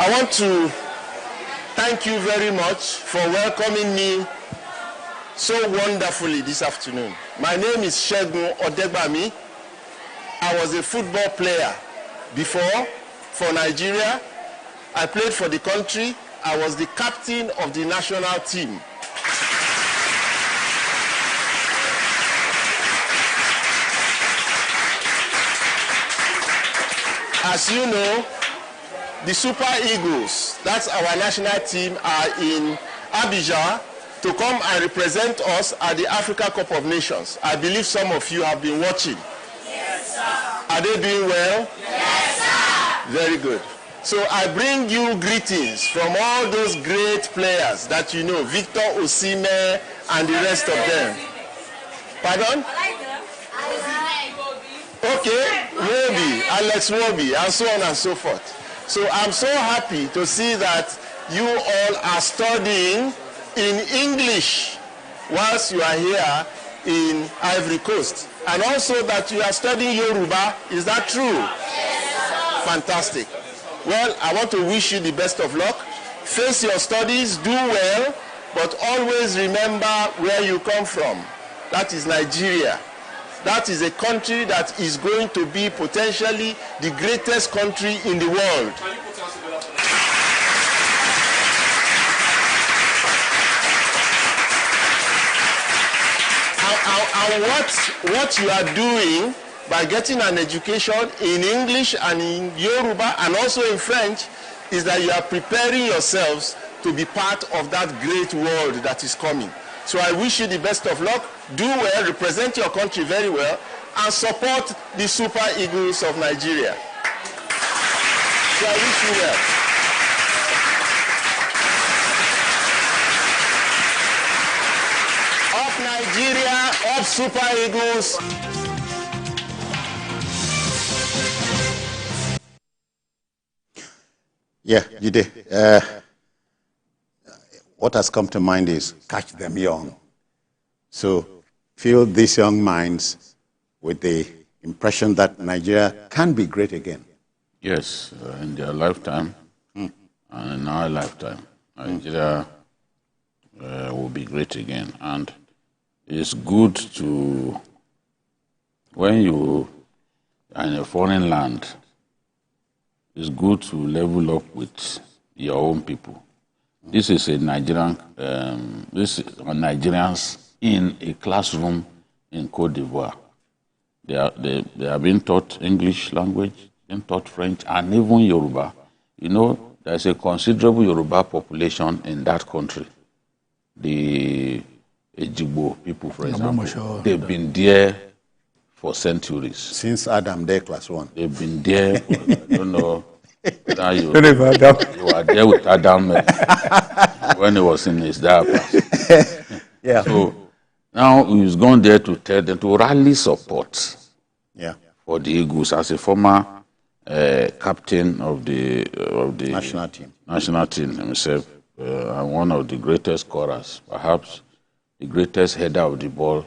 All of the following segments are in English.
I want to thank you very much for welcoming me so wonderfully this afternoon. My name is Segun Odegbami. I was a football player before for Nigeria. I played for the country. I was the captain of the national team. As you know, the Super Eagles, that's our national team, are in Abidjan to come and represent us at the Africa Cup of Nations. I believe some of you have been watching. Yes, sir. Are they doing well? Yes, sir. Very good. So I bring you greetings from all those great players that you know, Victor Osimhen and the rest of them. Pardon? Okay, Wobi, Alex Wobi, and so on and so forth. So I'm so happy to see that you all are studying in English whilst you are here in Ivory Coast. And also that you are studying Yoruba. Is that true? Yes, fantastic. Well, I want to wish you the best of luck. Face your studies, do well, but always remember where you come from. That is Nigeria. That is a country that is going to be potentially the greatest country in the world. And what you are doing by getting an education in English and in Yoruba and also in French is that you are preparing yourselves to be part of that great world that is coming. So I wish you the best of luck. Do well, represent your country very well, and support the Super Eagles of Nigeria. So I wish you well. Up Nigeria, up Super Eagles. Yeah, you did. What has come to mind is catch them young. So fill these young minds with the impression that Nigeria can be great again. Yes, in their lifetime and in our lifetime, Nigeria will be great again. And it's good to, when you are in a foreign land, it's good to level up with your own people. This is a Nigerian, this is Nigerians in a classroom in Côte d'Ivoire. They are being taught English language, being taught French, and even Yoruba. You know, there's a considerable Yoruba population in that country. The Ejigbo people, for example, they've been there for centuries. Since Adam there, class 1. They've been there for, I don't know. You were there with Adam when he was in his diapers. Yeah. So now he's gone there to tell them to rally support for the Eagles as a former captain of the national team himself, and one of the greatest scorers, perhaps the greatest header of the ball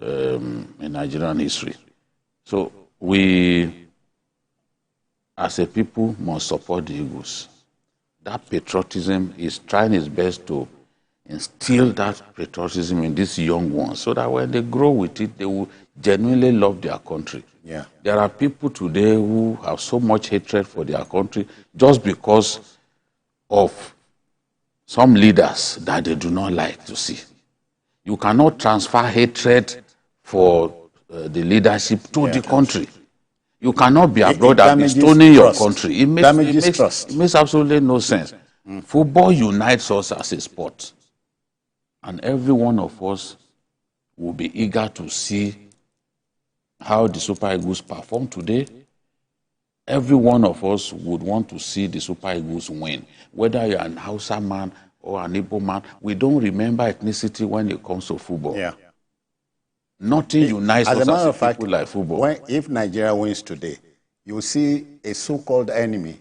in Nigerian history. So we, as a people, must support the Eagles. That patriotism is trying its best to instill that patriotism in these young ones so that when they grow with it, they will genuinely love their country. Yeah. There are people today who have so much hatred for their country just because of some leaders that they do not like to see. You cannot transfer hatred for the leadership to the country. You cannot be abroad and be stoning your country. It makes absolutely no sense. Football unites us as a sport. And every one of us will be eager to see how the Super Eagles perform today. Every one of us would want to see the Super Eagles win. Whether you're an Hausa man or an Igbo man, we don't remember ethnicity when it comes to football. Yeah. Nothing unites us as a matter of fact, people like football. If Nigeria wins today, you will see a so-called enemy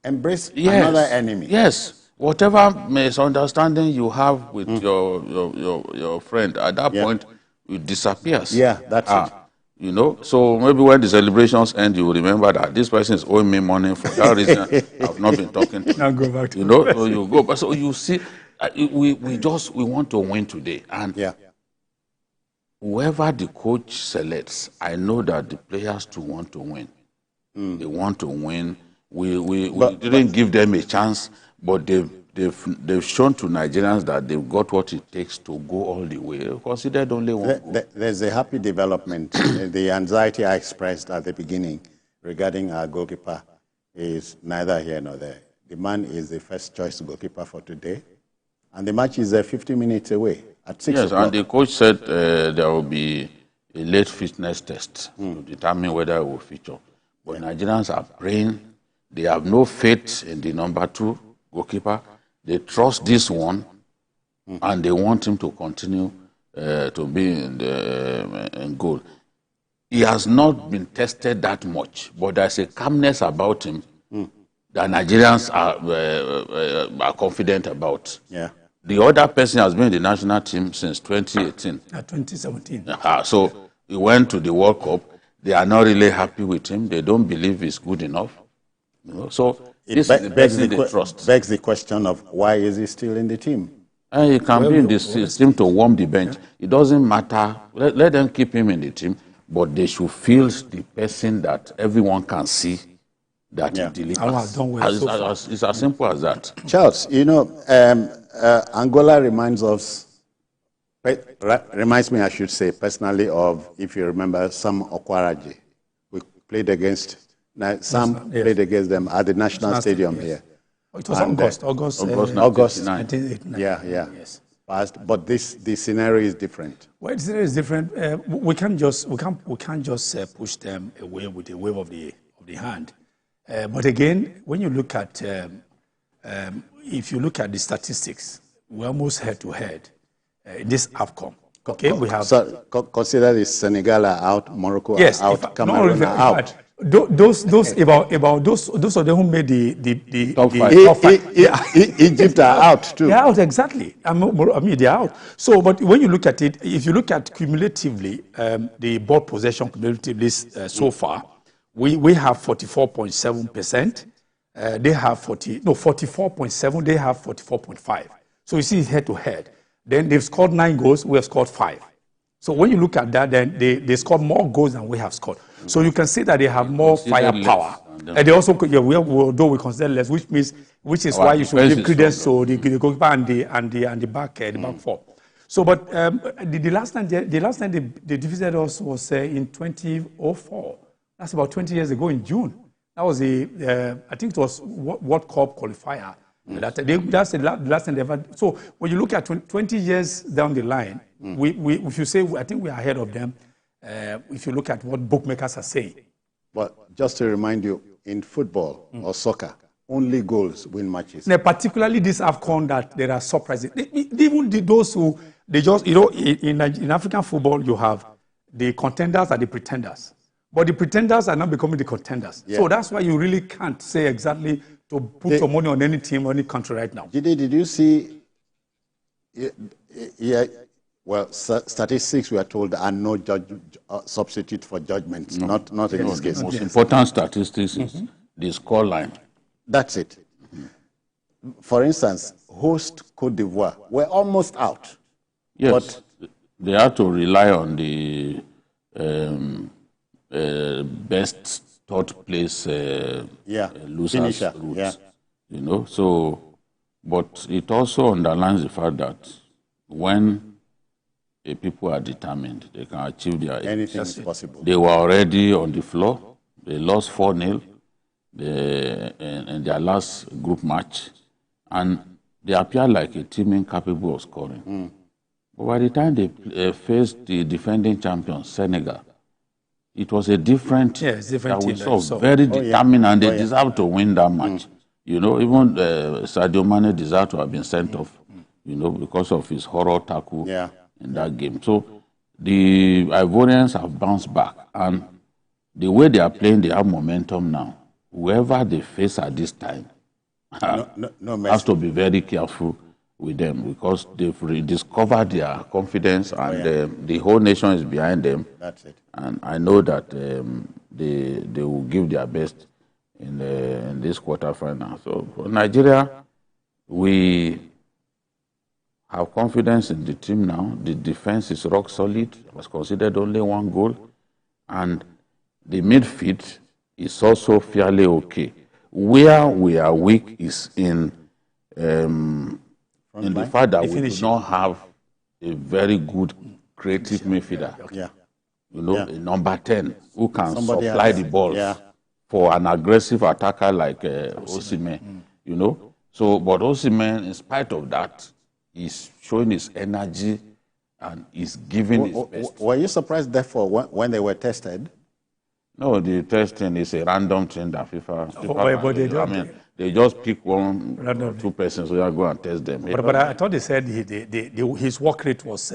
embrace another enemy. Yes. Whatever misunderstanding you have with your friend, at that point, it disappears. Yeah, that's it. You know, so maybe when the celebrations end, you will remember that this person is owing me money for that reason. I've not been talking to Now him. go back to You know, so you go. But so you see, we want to win today, and Yeah. whoever the coach selects, I know that the players too want to win. They want to win. We didn't give them a chance, but they've shown to Nigerians that they've got what it takes to go all the way. Considered only one goal. There's a happy development. The anxiety I expressed at the beginning regarding our goalkeeper is neither here nor there. The man is the first choice goalkeeper for today, and the match is 50 minutes away at 6 Yes, o'clock. and the coach said there will be a late fitness test to determine whether it will feature. But Nigerians are praying. They have no faith in the number 2 goalkeeper. They trust this one, and they want him to continue to be in goal. He has not been tested that much, but there's a calmness about him that Nigerians are confident about. Yeah. The other person has been in the national team since 2018. 2017. So he went to the World Cup. They are not really happy with him. They don't believe he's good enough. You know? So this is the person they trust. Begs the question of why is he still in the team? And he can be in this team to warm the bench. It doesn't matter. Let them keep him in the team, but they should feel the person that everyone can see that he delivers. It's as simple as that. Charles, you know, Angola reminds me, I should say, personally of, if you remember, Sam Okwaraji. We played against, Sam played against them at the National Stadium here. It was August 1989. Yeah. Yes. But the scenario is different. Well, the scenario is different. We can't just push them away with a wave of the hand. But again, when you look at, if you look at the statistics, we're almost head to head in this AFCON. Okay, we have. So consider the Senegal are out, Morocco are out, Cameroon are out. Those about those of them who made the top five. Egypt are out too. They're out, exactly. I mean, they're out. So, but when you look at it, if you look at cumulatively, the ball possession cumulatively so far, we have 44.7%. They have 44.7. They have 44.5. So you see it's head to head. Then they've scored 9 goals. We have scored 5. So when you look at that, then they scored more goals than we have scored. So you can see that they have more firepower. And they also, although we consider less, which is why you should give credence to the goalkeeper and the back four. So, but the last time they defeated us was in 2004. That's about 20 years ago in June. That was I think it was World Cup qualifier. That's the last time they ever. So when you look at 20 years down the line, if you say, I think we are ahead of them, if you look at what bookmakers are saying. But just to remind you, in football or soccer, only goals win matches. Now, particularly this AFCON, that there are surprises. Even those who, they just, you know, in African football, you have the contenders and the pretenders. But the pretenders are now becoming the contenders. Yeah. So that's why you really can't say exactly to put your money on any team or any country right now. Did you see? Yeah. Well, statistics we are told are no substitute for judgment. No. Not in this case. The most important statistics is the score line. That's it. For instance, host Cote d'Ivoire were almost out. Yes, but they had to rely on the best third place losers route. Yeah. You know, so, but it also underlines the fact that when people are determined, they can achieve their anything is possible. They were already on the floor. They lost 4-0 in their last group match, and they appear like a team incapable of scoring. But by the time they faced the defending champions, Senegal, it was a different team. We saw very determined, and they deserved to win that match. You know, even Sadio Mane deserved to have been sent off, you know, because of his horror tackle in that game. So the Ivorians have bounced back, and the way they are playing, they have momentum now. Whoever they face at this time has to be very careful with them because they've rediscovered their confidence and the whole nation is behind them. That's it. And I know that they will give their best in this quarterfinal. So for Nigeria, we have confidence in the team now. The defense is rock solid. It was considered only 1 goal. And the midfield is also fairly okay. Where we are weak is in the fact that we do not have a very good creative midfielder. Yeah. You know, a number 10 who can Somebody supply the balls for an aggressive attacker like Osimhen. You know, so but Osimhen, in spite of that, is showing his energy and is giving his best. Were you surprised, therefore, when they were tested? No, the testing is a random thing that FIFA but they don't. I mean, they just pick one or 2 persons so you go and test them. But I thought they said his work rate was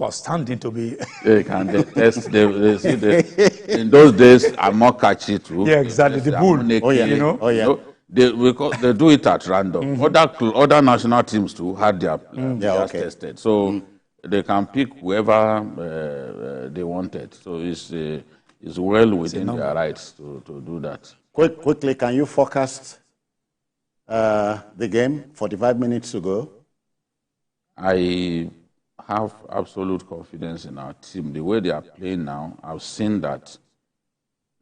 outstanding to be. They can test. They see in those days, I'm more catchy too. Yeah, exactly. The bull. You know? Because they do it at random. Other national teams too had their players tested, so they can pick whoever they wanted. So it's well within their rights to do that. Quickly, can you forecast the game? 45 minutes to go. I have absolute confidence in our team. The way they are playing now, I've seen that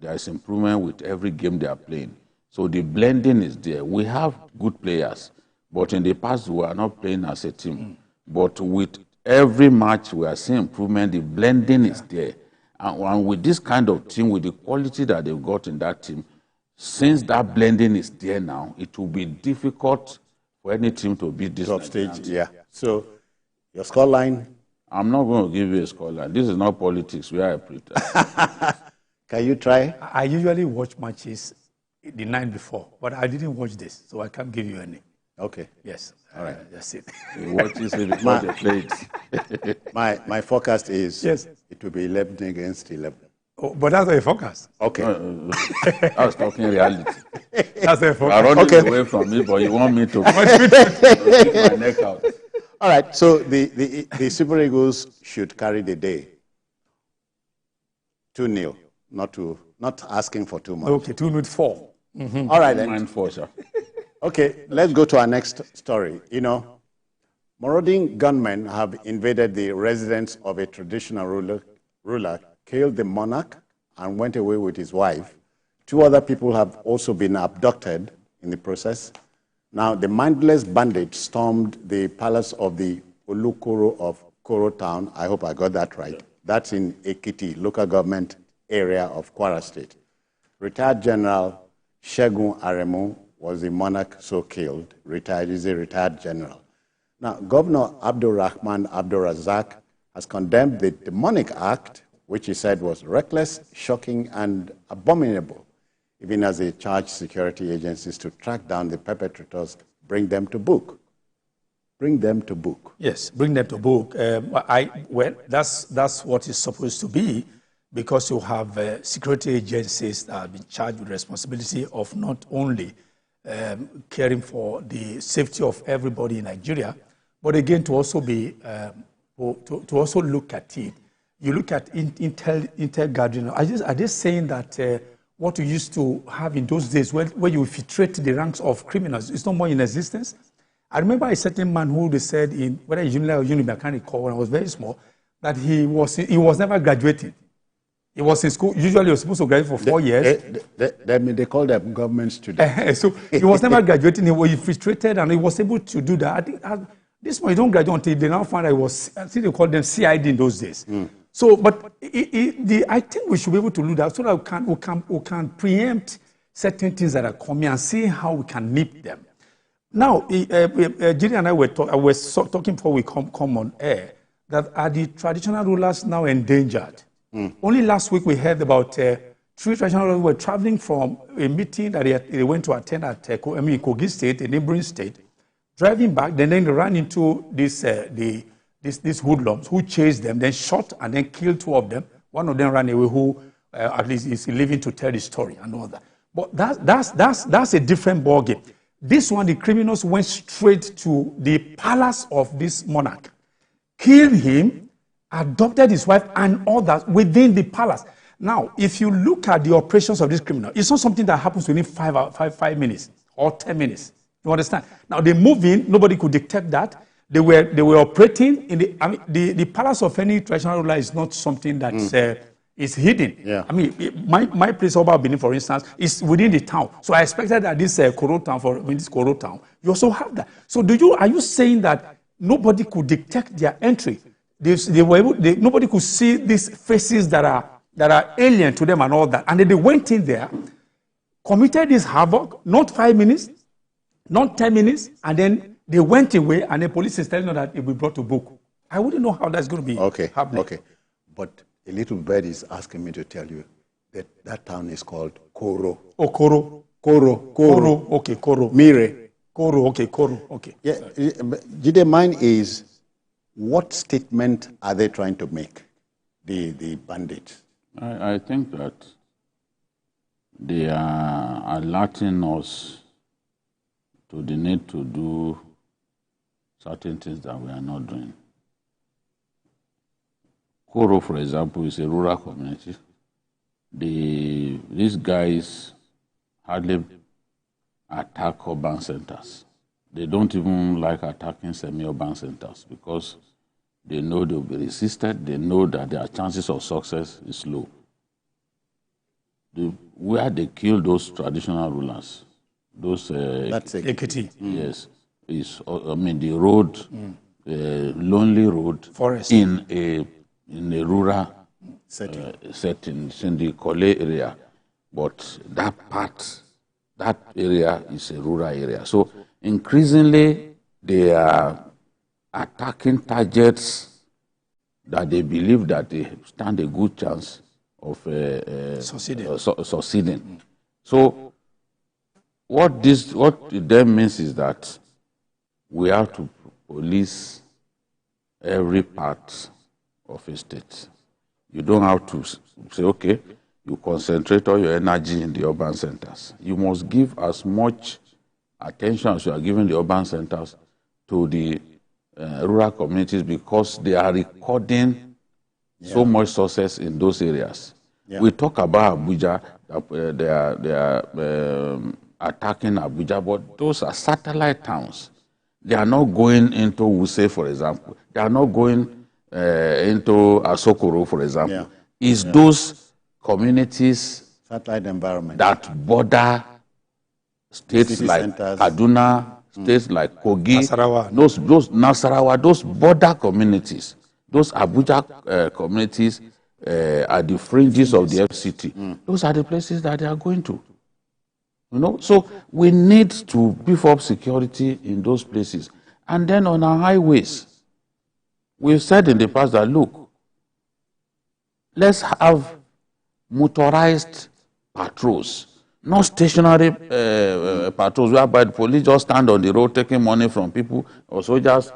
there is improvement with every game they are playing. So the blending is there. We have good players, but in the past we are not playing as a team. But with every match we are seeing improvement, the blending is there. And with this kind of team, with the quality that they've got in that team, since that blending is there now, it will be difficult for any team to beat this stage. Yeah. So your scoreline? I'm not going to give you a scoreline. This is not politics. We are a pretender. Can you try? I usually watch matches the night before, but I didn't watch this, so I can't give you any. Okay. Yes. All right. That's it. You watch it before they play it. My forecast is it will be 11 against 11. Oh, but that's a focus. Okay. I was talking reality. That's a focus. You are running away from me, but you want me to keep my neck out. All right. So the Super Eagles should carry the day. 2-0. Not asking for too much. Okay, 2-4. All right then. 9-4, sir. Okay, let's go to our next story. You know, marauding gunmen have invaded the residence of a traditional ruler, killed the monarch, and went away with his wife. 2 other people have also been abducted in the process. Now, the mindless bandits stormed the palace of the Olukoro of Koro town. I hope I got that right. That's in Ekiti, local government area of Kwara State. Retired General Shegun Aremu was the monarch so killed. He's a retired general. Now, Governor Abdurrahman Abdurrazak has condemned the demonic act, which he said was reckless, shocking, and abominable, even as he charged security agencies to track down the perpetrators, bring them to book. Bring them to book. Yes, bring them to book. Well, that's what it's supposed to be, because you have security agencies that have been charged with responsibility of not only caring for the safety of everybody in Nigeria, but again to also be to also look at it. You look at intel gathering. Are just saying that what we used to have in those days, where you infiltrate the ranks of criminals, is no more in existence? I remember a certain man who they said in whether Unilag or Unilag, I can't recall, when I was very small, that he was never graduating. He was in school. Usually, he was supposed to graduate for 4 years. They call them government students. So he was never graduating. He was infiltrated, and he was able to do that. I think this one, you don't graduate until they now find out it was. I think they called them CID in those days. So, but I think we should be able to do that so that we can preempt certain things that are coming and see how we can nip them. Now, Jiri and I were talking before we come on air that are the traditional rulers now endangered? Only last week we heard about 3 traditional rulers who were traveling from a meeting that they went to attend at Kogi State, a neighboring state, driving back. Then they ran into these hoodlums who chased them, then shot and then killed 2 of them. One of them ran away, who at least is living to tell the story and all that. But that's a different ballgame. This one, the criminals went straight to the palace of this monarch, killed him, adopted his wife and all that within the palace. Now, if you look at the operations of this criminal, it's not something that happens within 5 minutes or 10 minutes. You understand? Now, they move in, nobody could detect that. They were operating in the, I mean, the palace of any traditional ruler is not something that is hidden. Yeah. I mean, my place, Oba Benin, for instance, is within the town. So I expected that this Koro town, this Koro town, you also have that. So are you saying that nobody could detect their entry? Nobody could see these faces that are alien to them and all that. And then they went in there, committed this havoc, not 5 minutes, not 10 minutes, and then they went away, and the police is telling them that it will be brought to book. I wouldn't know how that's going to be happening. Okay. But a little bird is asking me to tell you that that town is called Koro. Oh, Koro. Koro. Okay, Koro. Mire. Koro, okay. Yeah, Jide, mine is, what statement are they trying to make, the bandits? I think that they are alerting us to the need to do certain things that we are not doing. Koro, for example, is a rural community. These guys hardly attack urban centers. They don't even like attacking semi-urban centers because they know they'll be resisted. They know that their chances of success is low. Where they kill those traditional rulers, those That's Ekiti. yes, is the road, lonely road, Forest. in a rural setting. setting. It's in the Kole area, but that area is a rural area. So increasingly, they are attacking targets that they believe that they stand a good chance of succeeding. So what it then means is that we have to police every part of a state. You don't have to say, okay, you concentrate all your energy in the urban centers. You must give as much attention as you are giving the urban centers to the rural communities, because they are recording so much success in those areas. Yeah. We talk about Abuja, they are attacking Abuja, but those are satellite towns. They are not going into Wuse, for example. They are not going into Asokoro, for example. Yeah. It's those communities, satellite environment, that border states like centers. Kaduna, states like Kogi, Nasarawa. Those Nasarawa, those border communities, those Abuja communities are the fringes of the FCT. Those are the places that they are going to. You know, so we need to beef up security in those places. And then on our highways, we've said in the past that, look, let's have motorized patrols, not stationary patrols whereby the police just stand on the road taking money from people, or soldiers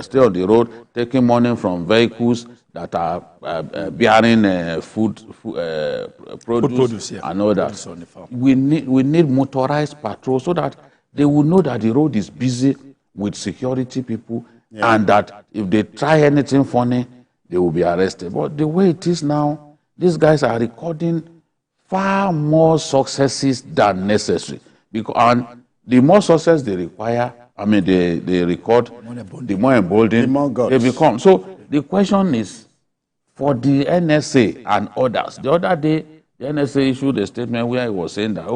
stay on the road taking money from vehicles that are bearing food produce and all that. We need motorized patrols so that they will know that the road is busy with security people, and that if they try anything funny, they will be arrested. But the way it is now, these guys are recording far more successes than necessary. And the more success they require, they record, the more emboldened they become. So the question is, for the NSA and others, the other day, the NSA issued a statement where it was saying that,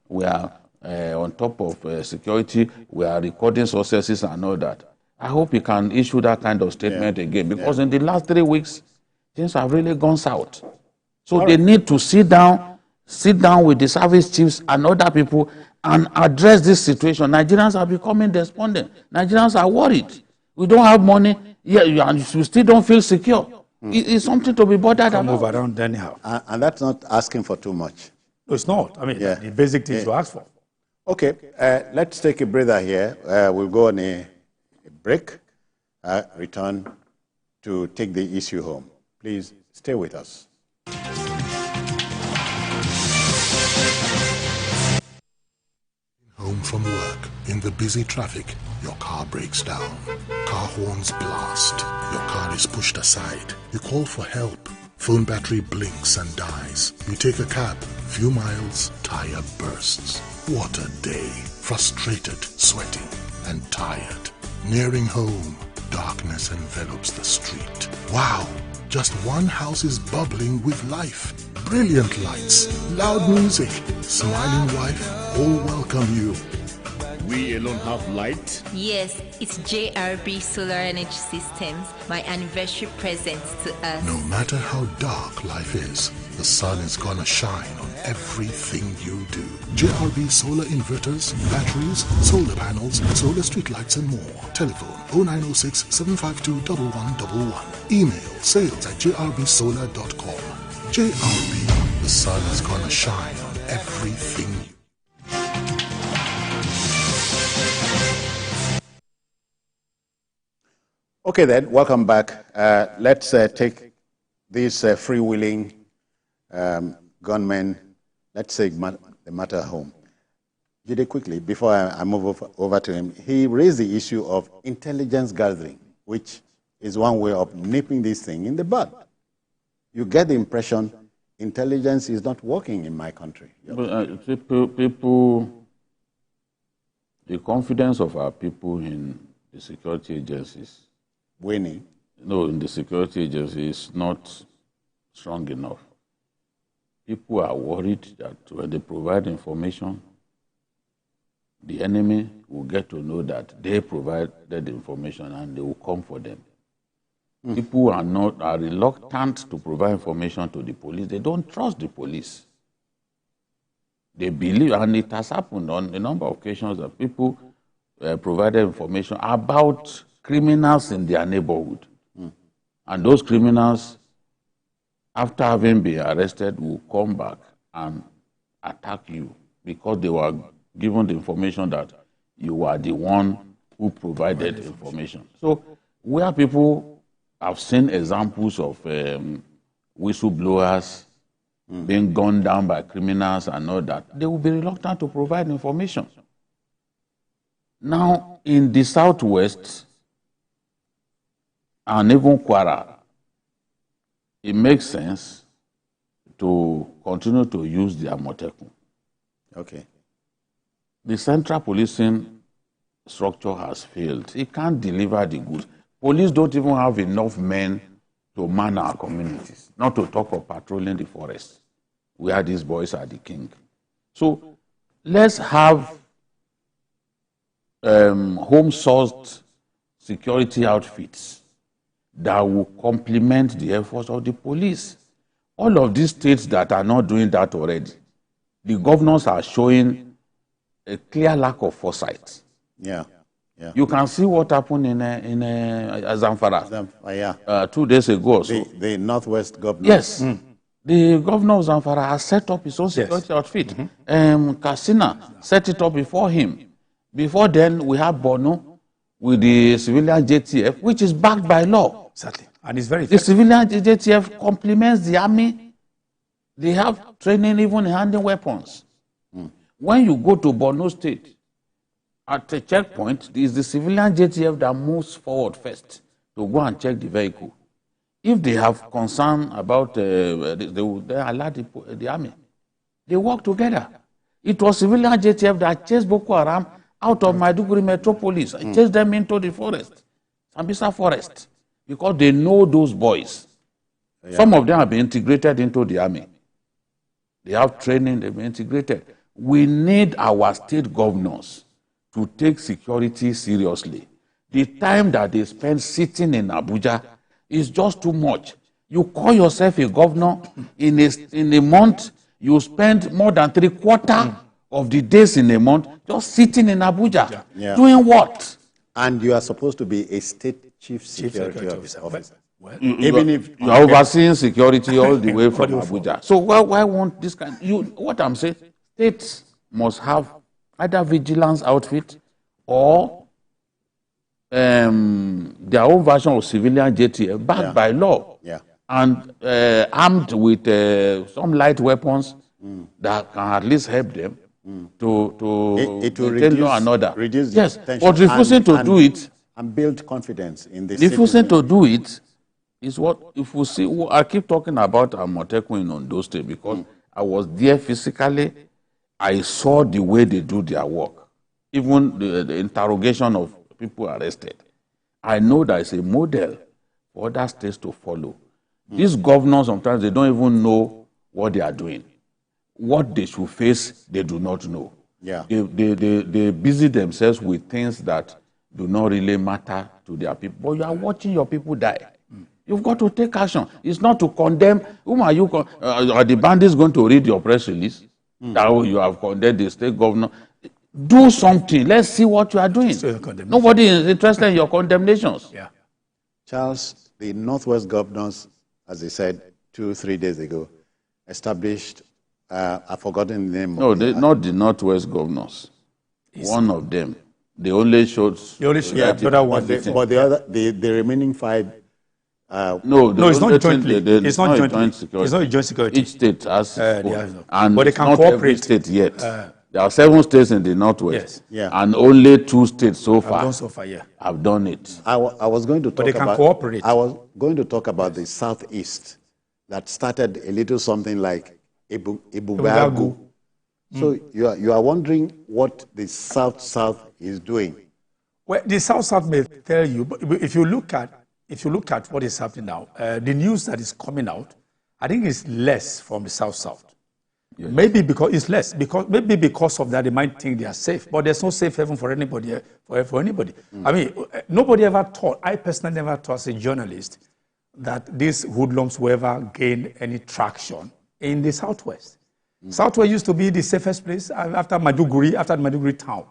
we are on top of security, we are recording successes and all that. I hope he can issue that kind of statement again, because in the last 3 weeks, things have really gone south. So they need to sit down with the service chiefs and other people and address this situation. Nigerians are becoming despondent. Nigerians are worried. We don't have money, and you still don't feel secure. It's something to be bothered about. Move around anyhow. And that's not asking for too much. No, it's not. The basic things to ask for. Okay, let's take a breather here. We'll go on a break, return to take the issue home. Please stay with us. Home from work. In the busy traffic, your car breaks down. Car horns blast. Your car is pushed aside. You call for help. Phone battery blinks and dies. You take a cab. Few miles, tire bursts. What a day. Frustrated, sweating, and tired. Nearing home, darkness envelops the street. Wow! Just one house is bubbling with life. Brilliant lights, loud music, smiling wife, all welcome you. We alone have light? Yes, it's JRB Solar Energy Systems, my anniversary present to us. No matter how dark life is, the sun is gonna shine on everything you do. JRB solar inverters, batteries, solar panels, solar street lights and more. Telephone 0906 752 1111. Email sales@jrbsolar.com. JRB, the sun is gonna shine on everything you do. Okay then, welcome back. Let's take these freewheeling gunmen, let's take the matter home. Jide, quickly, before I move over to him, he raised the issue of intelligence gathering, which is one way of nipping this thing in the bud. You get the impression intelligence is not working in my country. But, people, the confidence of our people in the security agencies, winning. No, in the security agency is not strong enough. People are worried that when they provide information, the enemy will get to know that they provided the information and they will come for them. People are reluctant to provide information to the police. They don't trust the police. They believe, and it has happened on a number of occasions that people provided information about criminals in their neighborhood. And those criminals, after having been arrested, will come back and attack you because they were given the information that you are the one who provided information. So where people have seen examples of whistleblowers being gunned down by criminals and all that, they will be reluctant to provide information. Now, in the Southwest, and even Kwara, it makes sense to continue to use the Amotekun. Okay. The central policing structure has failed. It can't deliver the goods. Police don't even have enough men to man our communities, not to talk of patrolling the forest, where these boys are the king. So let's have home-sourced security outfits that will complement the efforts of the police. All of these states that are not doing that already, the governors are showing a clear lack of foresight. Yeah. Yeah. You can see what happened in Zamfara. Yeah. 2 days ago or so. The Northwest governor. Yes. The governor of Zamfara has set up his own security outfit. Katsina set it up before him. Before then, we have Borno with the civilian JTF, which is backed by law. Exactly. And it's very effective. The civilian JTF complements the army. They have training even in handling weapons. When you go to Borno State, at a checkpoint, it is the civilian JTF that moves forward first to go and check the vehicle. If they have concern about, they allow the army. They work together. It was civilian JTF that chased Boko Haram out of Maiduguri metropolis and chased them into the forest, Sambisa forest, because they know those boys. Yeah. Some of them have been integrated into the army. They have training, they've been integrated. We need our state governors to take security seriously. The time that they spend sitting in Abuja is just too much. You call yourself a governor, in a month, you spend more than 3/4 of the days in a month just sitting in Abuja. Yeah. Doing what? And you are supposed to be a state chief security officer. Well, even if you are overseeing security all the way from Abuja. So why won't this kind? What I'm saying, states must have either vigilance outfit or their own version of civilian JTF backed by law and armed with some light weapons that can at least help them It will maintain law and order. reduce the Yes, tension but refusing to do it, and build confidence in the refusing citizens. to do it is what, if we see, I keep talking about Amotekun in Ondo State because I was there physically. I saw the way they do their work, even the interrogation of people arrested. I know that it's a model for other states to follow. These governors, sometimes they don't even know what they are doing. What they should face, they do not know. Yeah. They busy themselves with things that do not really matter to their people. But you are watching your people die. You've got to take action. It's not to condemn. Whom are you? Are the bandits going to read your press release? That you have condemned the state governor. Do something. Let's see what you are doing. Nobody is interested in your condemnations. Yeah. Charles, the Northwest governors, as they said 2-3 days ago, established, I've forgotten the name. No, not the Northwest governors. One of them. They only showed. The other one. But the other, the remaining 5. No, it's not jointly. It's not joint security. It's not a joint security. Each state has its own. And but they it's can not cooperate. every state yet. There are 7 states in the Northwest. Yes. Yeah. And only 2 states so far have done it. I was going to talk But they can about, cooperate. I was going to talk about the Southeast that started a little something like Ibugagu. So you are wondering what the South is doing. Well, the South may tell you, but if you look at what is happening now, the news that is coming out, I think is less from the South. Yes. Maybe because it's less, because of that they might think they are safe, but there's no safe haven for anybody. For anybody, I mean, nobody ever thought. I personally never thought as a journalist that these hoodlums will ever gain any traction in the Southwest. Southwest used to be the safest place after Maiduguri town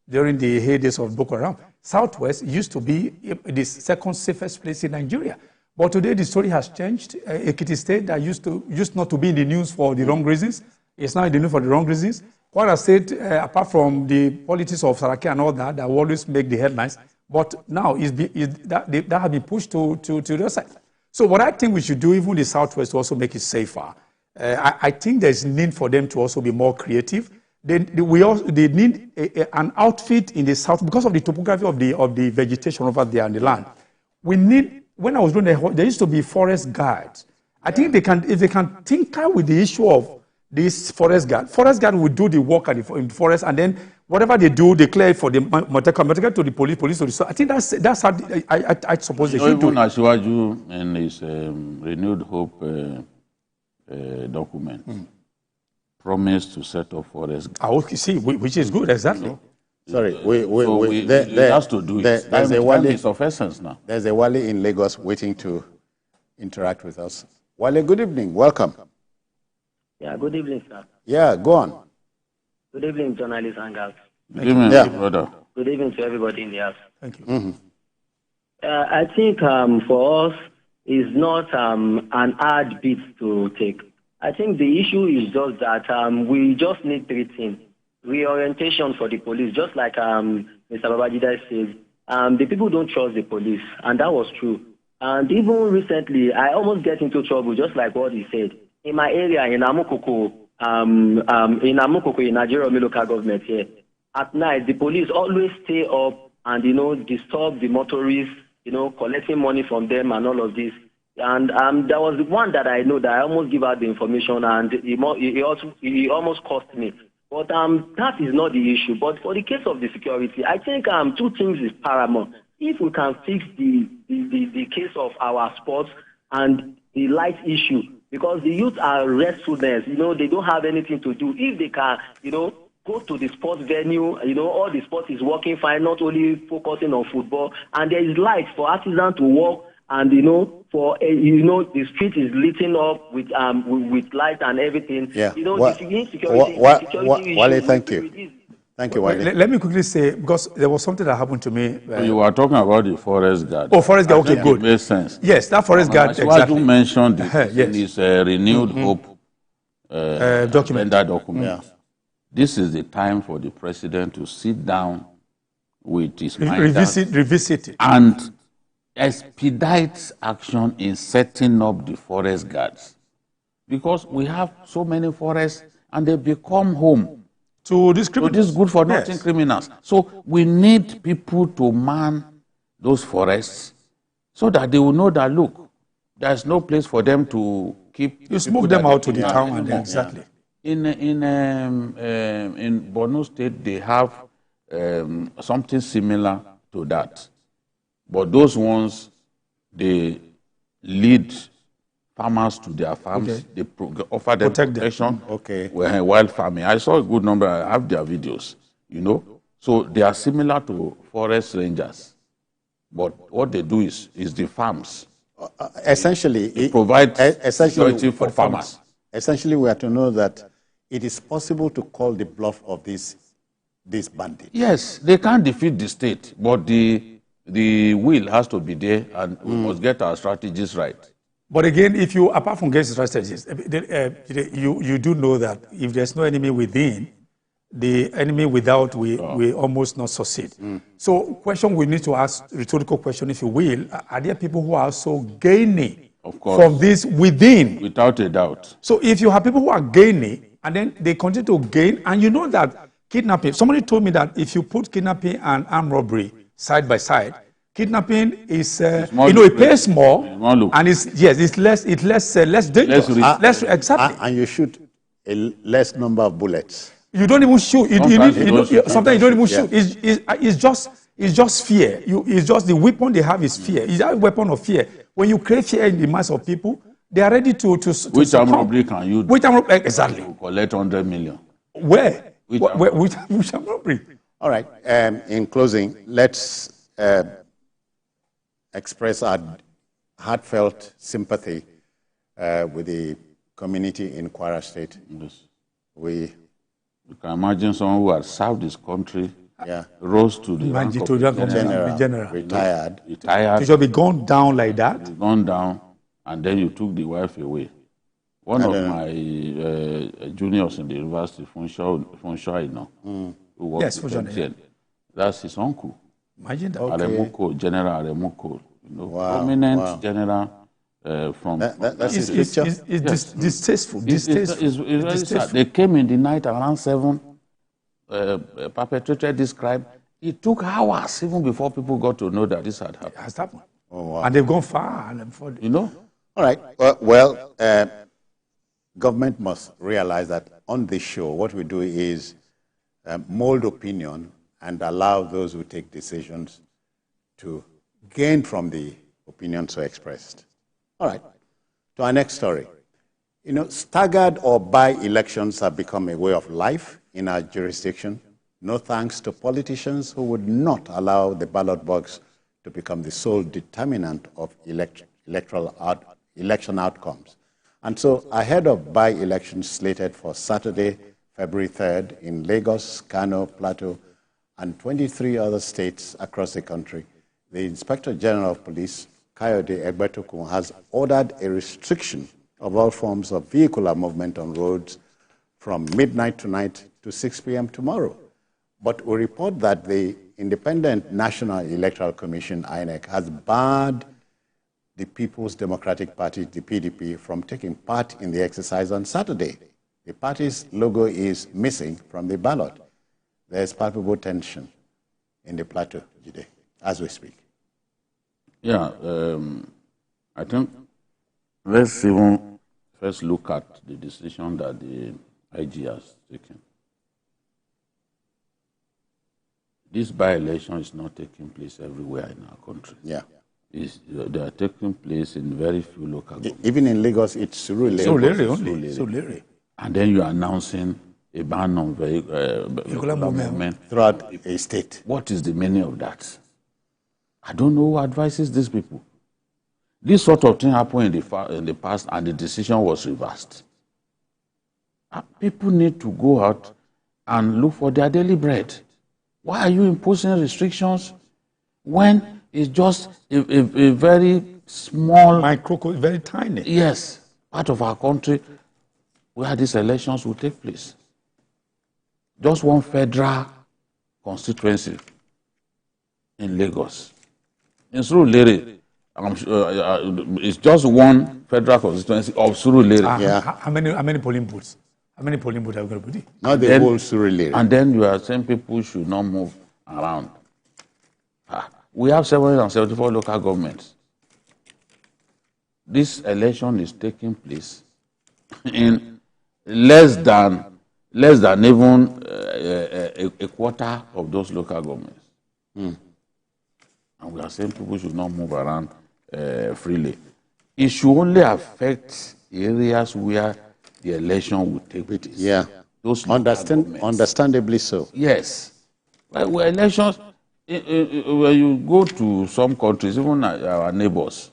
during the heydays of Boko Haram. Southwest used to be the second safest place in Nigeria. But today the story has changed. Ekiti State that used not to be in the news for the wrong reasons, it's now in the news for the wrong reasons. Kwara State, apart from the politics of Saraki and all that will always make the headlines, but now that has been pushed to the other side. So what I think we should do, even the Southwest, to also make it safer, I think there's need for them to also be more creative. They need an outfit in the South because of the topography of the vegetation over there on the land. We need. When I was doing there used to be forest guards. I think if they can tinker with the issue of this forest guard will do the work in the forest, and then whatever they do, they clear it for the Moteka to the police to the. So I think that's how I suppose they should do it. Even Asiwaju in his Renewed Hope document promised to set up forest guards. See, which is good, exactly. Sorry, it has to do it. There's a Wale is of essence now. There's a Wale in Lagos waiting to interact with us. Wale, good evening. Welcome. Yeah, good evening, sir. Yeah, go on. Good evening, journalist Hangout. Good evening, brother. Good evening to everybody in the house. Thank you. I think for us, it's not an hard beat to take. I think the issue is just that we just need 3 things. Reorientation for the police, just like Mr. Babajida says. The people don't trust the police, and that was true. And even recently, I almost get into trouble, just like what he said. In my area, in Amokoko, in Nigeria local government here, at night, the police always stay up and, disturb the motorists, collecting money from them and all of this. And there was one that I know that I almost give out the information, and he almost cost me. But that is not the issue. But for the case of the security, I think 2 things is paramount. If we can fix the case of our sports and the light issue, because the youth are restfulness, they don't have anything to do. If they can, go to the sports venue, all the sport is working fine, not only focusing on football, and there is light for artisans to walk, and for the street is lit up with light and everything. Yeah. Security Wale, thank you. Thank you, Wale. Let me quickly say, because there was something that happened to me. You were talking about the forest guard. Oh, forest guard. Okay, good. It makes sense. Yes, that forest guard. Exactly. You mentioned this in his Renewed Hope document. Yeah. This is the time for the president to sit down with his mind revisit it, and expedite action in setting up the forest guards, because we have so many forests and they become home to these criminals. To these good for nothing criminals. So we need people to man those forests so that they will know that, look, there's no place for them to keep. You move them out to the town and then, exactly. In Borno State, they have something similar to that. But those ones, they lead farmers to their farms. They offer them protection while farming. I saw a good number. I have their videos, you know. So they are similar to forest rangers. But what they do is the farms. Essentially, it provides security for farmers. Essentially, we have to know that it is possible to call the bluff of these bandits. Yes, they can't defeat the state, but the will has to be there, and we must get our strategies right. But again, if you, apart from getting strategies, you do know that if there's no enemy within, the enemy without will almost not succeed. So, question we need to ask, rhetorical question, if you will, are there people who are also gaining from this within? Without a doubt. So, if you have people who are gaining, and then they continue to gain, and you know that kidnapping, somebody told me that if you put kidnapping and armed robbery side by side, kidnapping is, it pays more, and it's less dangerous. Exactly. And you shoot a less number of bullets. You don't even shoot. Sometimes you don't even shoot. It's just fear. It's just the weapon they have is fear. It's a weapon of fear. When you create fear in the minds of people, they are ready to which armed robbery can you do? Which armed robbery? Exactly. To collect 100 million. Where? Which armed robbery? All right. In closing, let's express our heartfelt sympathy with the community in Kwara State. Yes. You can imagine someone who has served his country, rose to the rank of general, retired. You should be gone down like that? Gone down, and then you took the wife away. One of my juniors in the university, Funshaw, who works with MTN, that's his uncle. Imagine that. Aremuko, General Aremuko, prominent general. From it's distasteful. It's sad. They came in the night around 7, perpetrated this crime. It took hours even before people got to know that this had happened. It has happened. And they've gone far. You know? All right. Government must realize that on this show, what we do is mold opinion and allow those who take decisions to gain from the opinions so expressed. All right, to our next story. You know, staggered or by-elections have become a way of life in our jurisdiction, no thanks to politicians who would not allow the ballot box to become the sole determinant of election outcomes. And so, ahead of by-elections slated for Saturday, February 3rd in Lagos, Kano, Plateau, and 23 other states across the country, the Inspector General of Police, Kayode Egbetokun, has ordered a restriction of all forms of vehicular movement on roads from midnight tonight to 6 p.m. tomorrow. But we report that the Independent National Electoral Commission, INEC, has barred the People's Democratic Party, the PDP, from taking part in the exercise on Saturday. The party's logo is missing from the ballot. There is palpable tension in the Plateau today, as we speak. Yeah, I think let's even first look at the decision that the IG has taken. This by-election is not taking place everywhere in our country. Yeah. They are taking place in very few local governments. Even in Lagos, it's Surulere. And then you're announcing a ban on vehicular movement throughout a state. What is the meaning of that? I don't know who advises these people. This sort of thing happened in the past, and the decision was reversed. People need to go out and look for their daily bread. Why are you imposing restrictions when it's just a very small... very tiny. Yes, part of our country where these elections will take place. Just one federal constituency in Lagos. In Surulere, it's just one federal constituency of Surulere. How many polling booths? How many polling booths are we going to put in? Not the whole Surulere. And then you are saying people should not move around. We have 774 local governments. This election is taking place in less than even a quarter of those local governments. And we are saying people should not move around freely. It should only affect areas where the election will take place. Yeah. Those understandably so. Yes. Where elections, when you go to some countries, even our neighbors,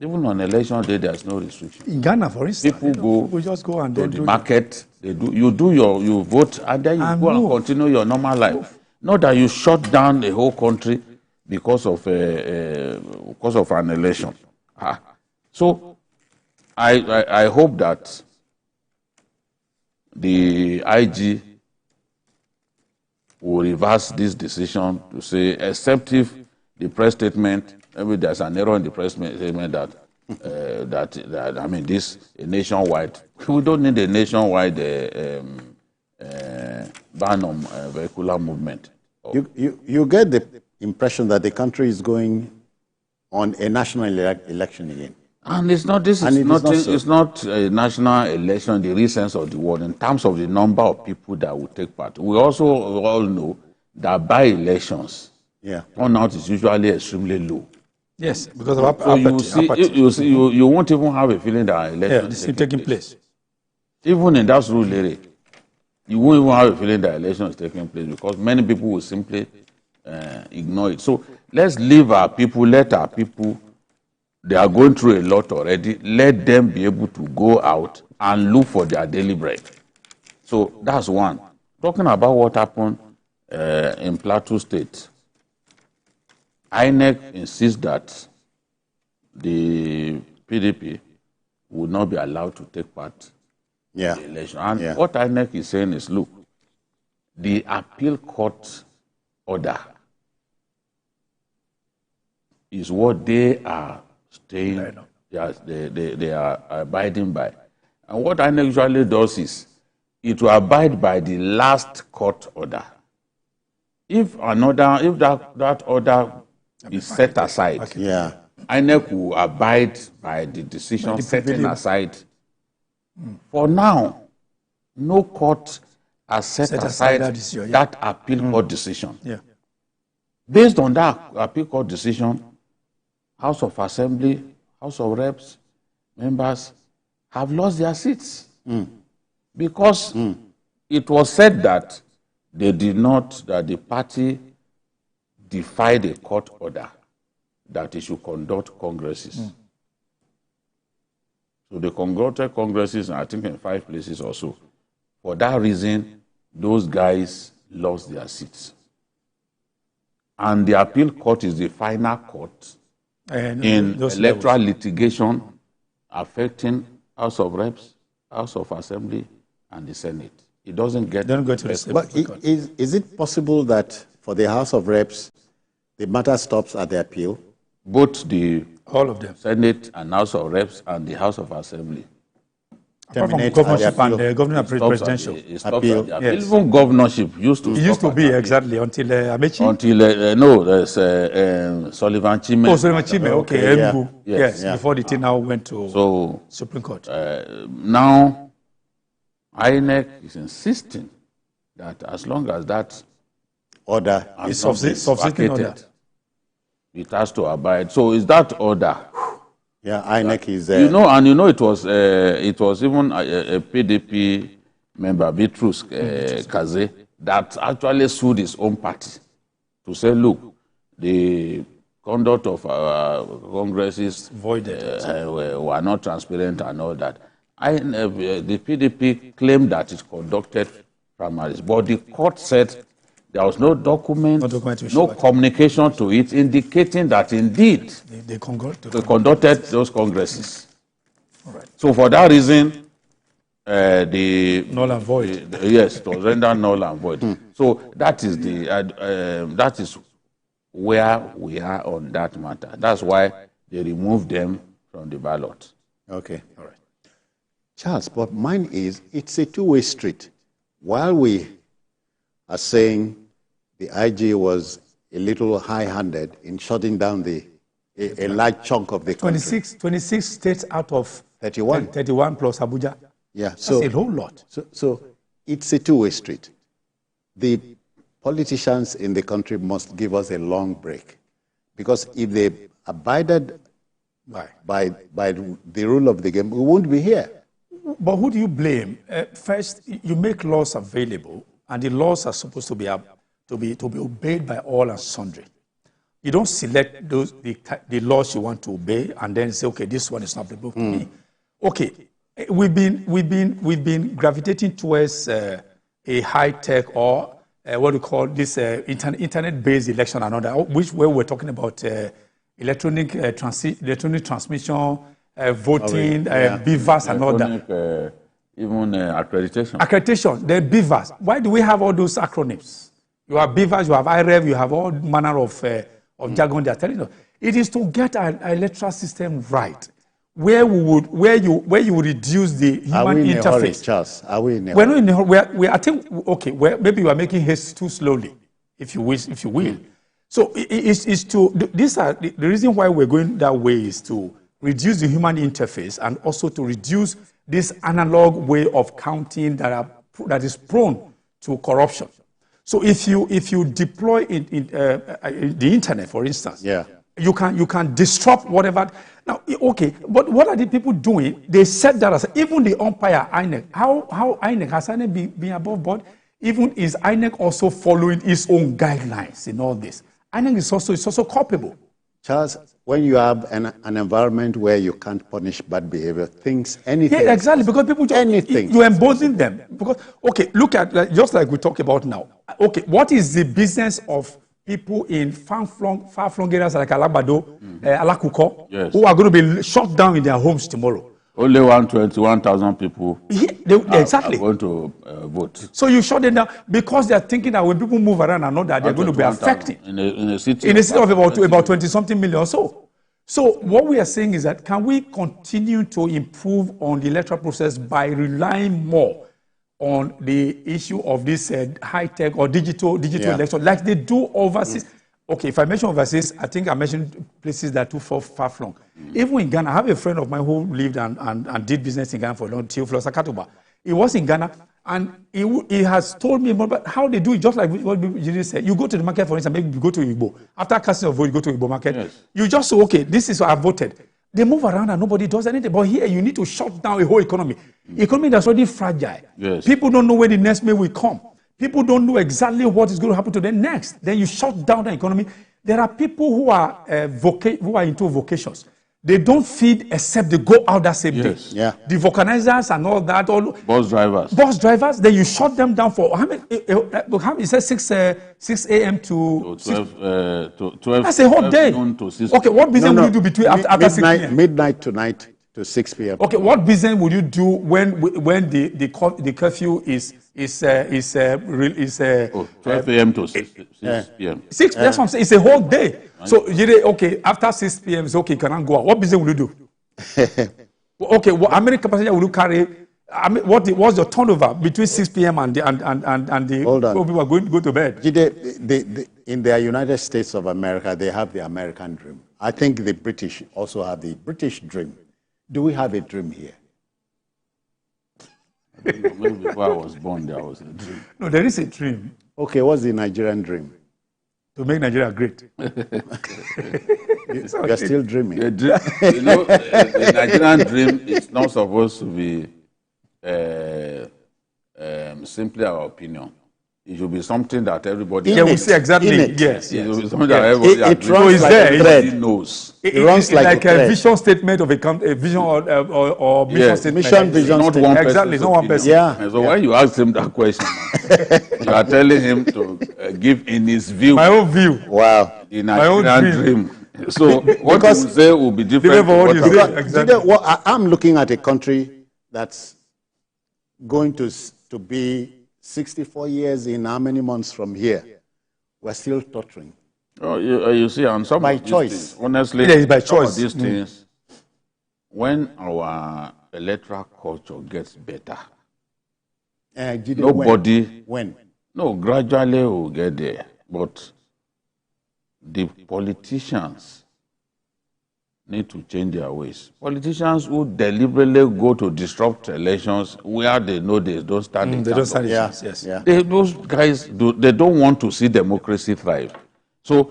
even on election day, there's no restriction. In Ghana, for instance, people just go and to the market. You vote, and then you go and continue your normal life. Not that you shut down the whole country because of an election. So I hope that the IG will reverse this decision to say, except if the press statement, maybe there's an error in the press statement that I mean, this nationwide. We don't need a nationwide ban on vehicular movement. You get the impression that the country is going on a national election again. And it's not. It's not a national election in the real sense of the word. In terms of the number of people that will take part, we also all know that by elections, turnout is usually extremely low. Yes, because of you won't even have a feeling that elections is taking place. Even in that rural area, you won't even have a feeling that election is taking place because many people will simply ignore it. So let's leave our people, let our people. They are going through a lot already. Let them be able to go out and look for their daily bread. So that's one. Talking about what happened in Plateau State, INEC insists that the PDP would not be allowed to take part in the election. And what INEC is saying is, look, the appeal court order is what they are staying, they are abiding by. And what INEC usually does is, it will abide by the last court order. If that order is set aside, INEC will abide by the decision setting aside. For now, no court has set aside that appeal court decision. Based on that appeal court decision, House of Assembly, House of Reps, members have lost their seats because it was said that they did not, that the party defied a court order that it should conduct congresses. So they conducted congresses, I think in 5 places or so. For that reason, those guys lost their seats. And the appeal court is the final court in electoral litigation affecting House of Reps, House of Assembly, and the Senate. It doesn't get to the But is it possible that for the House of Reps, the matter stops at the appeal? Both all of them, Senate and House of Reps and the House of Assembly. Apart from governorship and the governor presidential. Appeal. Yes. Even governorship used to. It used to be exactly until Amechi. Until no, there's Sullivan Chime. Oh, Sullivan Chime. Okay. Yeah. Yes. Before the thing now went to Supreme Court. Now, INEC is insisting that as long as that order is substituting order, it has to abide. So is that order? Yeah, INEC is it was even a PDP member, Bitrus Kaze, that actually sued his own party to say, look, the conduct of our congresses voided, were not transparent and all that. The PDP claimed that it conducted primaries, but the court said there was no document, no communication to it, indicating that indeed they conducted those congresses. All right. So for that reason, the null and void. Yes, it was rendered null and void. So that is that is where we are on that matter. That's why they removed them from the ballot. Okay. All right. Charles, but mine is, it's a two-way street. While we are saying the IG was a little high-handed in shutting down a large chunk of the country. 26 states out of 31. 31 plus Abuja. Yeah, That's a whole lot. So it's a two-way street. The politicians in the country must give us a long break. Because if they abided by the rule of the game, we won't be here. But who do you blame? First, you make laws available, and the laws are supposed to be obeyed by all and sundry. You don't select the laws you want to obey and then say, okay, this one is not applicable to me. Okay, we've been gravitating towards a high tech or what we call this internet-based election and all that, where we're talking about electronic transmission, voting, beavers and all that. Even accreditation. Accreditation, the beavers. Why do we have all those acronyms? You have beavers, you have IREV, you have all manner of jargon they are telling us. It is to get our electoral system right, where you would reduce the human interface. Hurry, Charles? Are we in a We're not in a hurry. I think, okay, maybe you are making haste too slowly, if you wish, if you will. So it's to, the reason why we're going that way is to reduce the human interface and also to reduce this analog way of counting that is prone to corruption. So if you deploy the internet, for instance, you can disrupt whatever. Now, okay, but what are the people doing? They said that as even the umpire INEC. How INEC has INEC been above board? Even is INEC also following its own guidelines in all this? INEC is also culpable. Charles, when you have an environment where you can't punish bad behavior, anything. Yeah, exactly, because people just, anything. You embolden them. Because, okay, look at, just like we talk about now. Okay, what is the business of people in far-flung areas like Alabado, Alakuko, who are going to be shut down in their homes tomorrow? Only 121,000 people exactly. are going to vote. So you shut them down because they are thinking that when people move around and all that, they're going to be affected. In a city of about 20-something million or so. So what we are saying is that can we continue to improve on the electoral process by relying more on the issue of this high-tech or digital election like they do overseas? Okay, if I mention overseas, I think I mentioned places that are too far-flung. Even in Ghana, I have a friend of mine who lived and did business in Ghana for a long time, Theophilus Akatuba. He was in Ghana, and he has told me about how they do it, just like what you said. You go to the market, for instance, maybe you go to Igbo. After casting your vote, you go to Igbo market. Yes. You just say, okay, this is what I voted. They move around and nobody does anything. But here, you need to shut down a whole economy. Economy that's already fragile. Yes. People don't know where the next meal will come. People don't know exactly what is going to happen to them next. Then you shut down the economy. There are people who are into vocations. They don't feed except they go out that same day. Yeah. The vulcanizers and all that. Bus drivers. Bus drivers. Then you shut them down for how many? It says 6 a.m. to 12. That's a whole day. To 6 okay, what business will you do between after 6 p.m.? Midnight tonight to 6 p.m. Okay, what business would you do when the curfew is 12 a.m. to 6 p.m. 6 that's what I'm saying. It's a whole day. So okay, after 6 p.m. it's okay, you cannot go out. What business will you do? Okay, how many passengers will you carry? I mean, what's your turnover between 6 p.m. and the people are going to go to bed? In the United States of America, they have the American dream. I think the British also have the British dream. Do we have a dream here? Maybe before I was born, there was a dream. No, there is a dream. Okay, what's the Nigerian dream? To make Nigeria great. You're still dreaming. The Nigerian dream is not supposed to be simply our opinion. It should be something that everybody we see exactly. Yes. It should be something that everybody runs like a thread. knows. It runs like a vision statement of a vision or mission statement. Vision not statement. one Exactly, person's not one opinion. person. Yeah. And so when you ask him that question, you are telling him to give in his view. My own view. Wow. The Nigerian dream. So what you say will be different from what you say. Exactly. I'm looking at a country that's going to be 64 years in how many months from here? We're still tottering. Oh, you see, and some by of these choice. Things, honestly, it is by some choice. of these things, when our electoral culture gets better, Nobody. When? No, gradually we'll get there. But the politicians need to change their ways. Politicians who deliberately go to disrupt elections where they know they don't stand They don't stand a Yes. chance, yes. Yeah. those guys, they don't want to see democracy thrive. So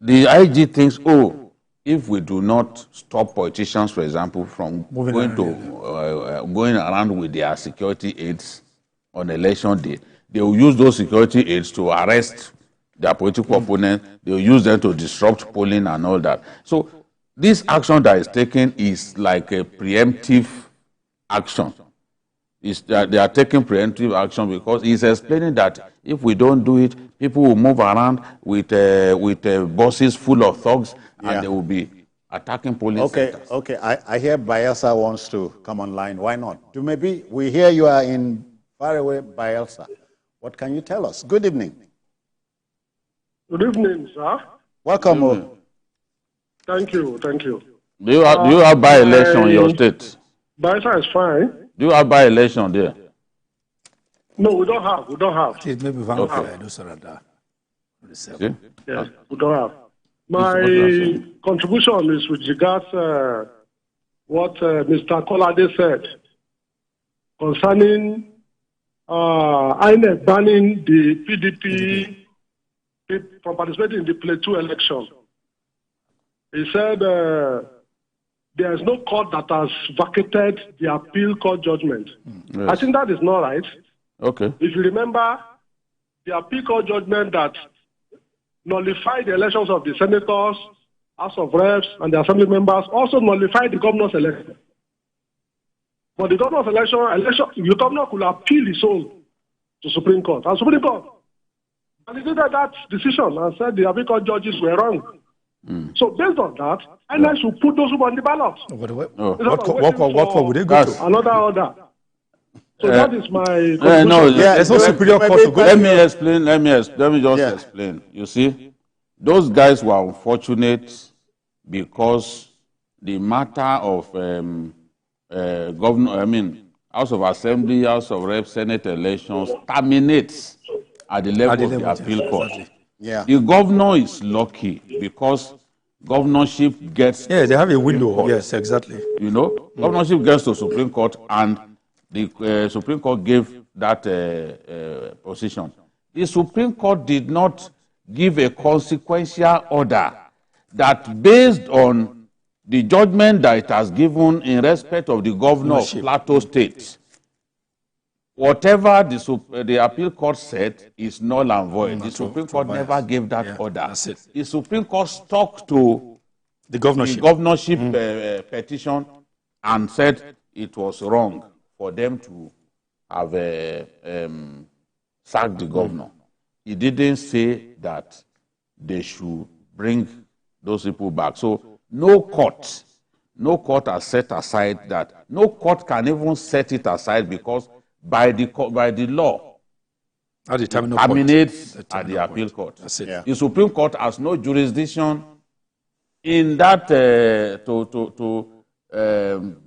the IG thinks, oh, if we do not stop politicians, for example, from going around with their security aids on election day, they will use those security aids to arrest their political opponents. They will use them to disrupt polling and all that. So this action that is taken is like a preemptive action. They are taking preemptive action because he's explaining that if we don't do it, people will move around with buses full of thugs, and they will be attacking police centers. Okay. I hear Bayelsa wants to come online. Why not? Maybe we hear you are in faraway Bayelsa. What can you tell us? Good evening. Good evening, sir. Welcome. Thank you. Do you have by-election in your state? Bayelsa is fine. Do you have by-election there? No, we don't have. Maybe Yes, we don't have. My contribution is with regards what Mr. Kolade said concerning INEC banning the PDP from participating in the Plateau election. He said there is no court that has vacated the appeal court judgment. Yes. I think that is not right. Okay. If you remember, the appeal court judgment that nullified the elections of the senators, House of Reps, and the Assembly members also nullified the governor's election. But the governor's election, the governor could appeal his own to Supreme Court. And Supreme Court validated that decision and said the appeal court judges were wrong. So based on that, I should put those who on the ballot. What would they go to? Another order. So that is my there's no superior court to go. Let me just explain. You see, those guys were unfortunate because the matter of House of Assembly, House of Reps, Senate elections terminates at the level of the appeal court. Yeah. The governor is lucky because governorship gets they have a window. Yes, exactly. You know, governorship gets to Supreme Court, and the Supreme Court gave that position. The Supreme Court did not give a consequential order that, based on the judgment that it has given in respect of the governor of Plateau State, whatever the appeal court said is null and void. The Supreme Court never gave that order. That's it. The Supreme Court stuck to the governorship, petition and said it was wrong for them to have sacked the governor. He didn't say that they should bring those people back. So no court has set aside that. No court can even set it aside because by the law, it terminates at the appeal court. That's it. Yeah. The Supreme Court has no jurisdiction in that to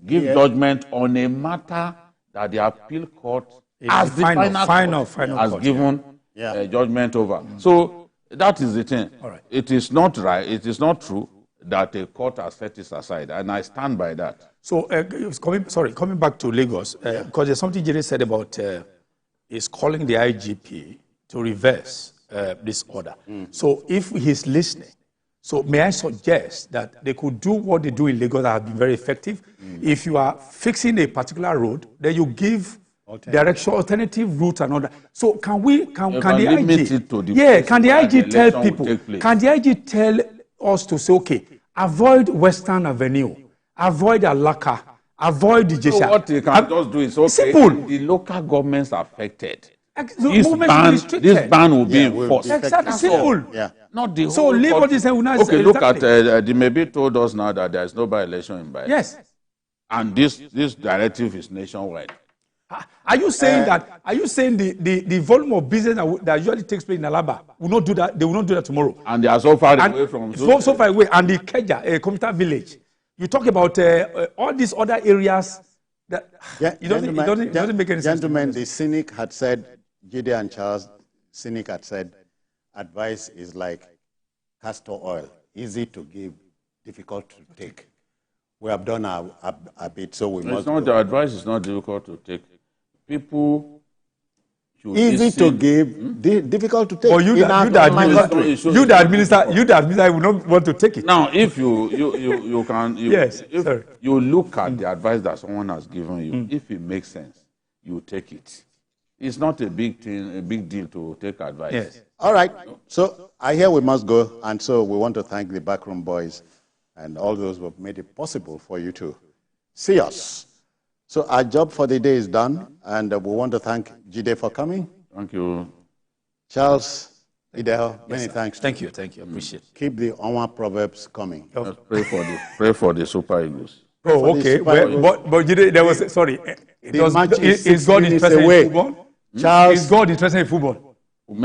give judgment on a matter that the appeal court as the final has court, given judgment over. So that is the thing. All right. It is not right. It is not true that a court has set it aside, and I stand by that. So, coming back to Lagos, because there's something Jerry said about is calling the IGP to reverse this order. So, if he's listening, so may I suggest that they could do what they do in Lagos that has been very effective. If you are fixing a particular road, then you give direction, alternative route, and all that. So, can the IG? Can the IG tell people? Can the IG tell us to say, okay, avoid Western Avenue, avoid Alaka, avoid the Jesha. So what they can just do is, okay, simple. The local governments affected. This ban will be enforced. Exactly, simple. Yeah. Not the so whole leave what this and okay, look at the maybe told us now that there is no by-election in Bayelsa. Yes. And this directive is nationwide. Are you saying that? Are you saying the volume of business that usually takes place in Alaba will not do that? They will not do that tomorrow. And they are so far away from so far away. And the Keja, computer village. You talk about all these other areas It doesn't make any sense. Gentlemen, the cynic had said, Jide and Charles, cynic had said, advice is like castor oil, easy to give, difficult to take. We have done a bit, so we must. The advice is not difficult to take. People should easy to give, difficult to take. Or you the administrator will not want to take it. Now, if you can, yes, if you look at the advice that someone has given you, if it makes sense, you take it. It's not a big thing, a big deal to take advice. Yes. All right. So I hear we must go, and so we want to thank the backroom boys and all those who have made it possible for you to see us. So our job for the day is done, and we want to thank Jide for coming. Thank you. Charles, Idel, many thanks. Thank you. Appreciate it. Keep the Onwa proverbs coming. Let's pray for the Super Eagles. Oh, okay. But Jide, there was is God interested in football? Charles, is God interested in football?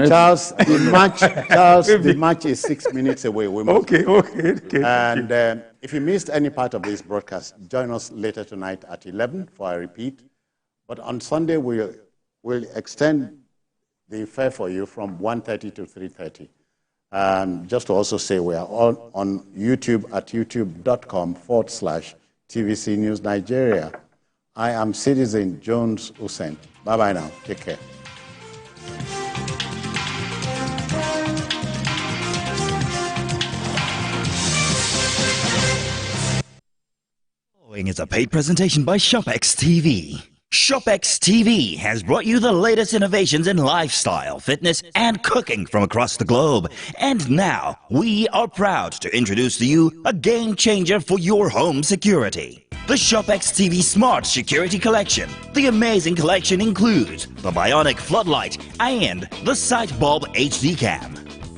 Charles, the match is 6 minutes away. Okay. And if you missed any part of this broadcast, join us later tonight at 11 for a repeat. But on Sunday, we'll extend the fair for you from 1:30 to 3:30. Just to also say, we are on YouTube at youtube.com/TVC News Nigeria. I am Citizen Jones Hussein. Bye-bye now. Take care. Is a paid presentation by ShopX TV. ShopX TV has brought you the latest innovations in lifestyle, fitness, and cooking from across the globe. And now, we are proud to introduce to you a game changer for your home security. The ShopX TV Smart Security Collection. The amazing collection includes the Bionic Floodlight and the Sight Bulb HD Cam.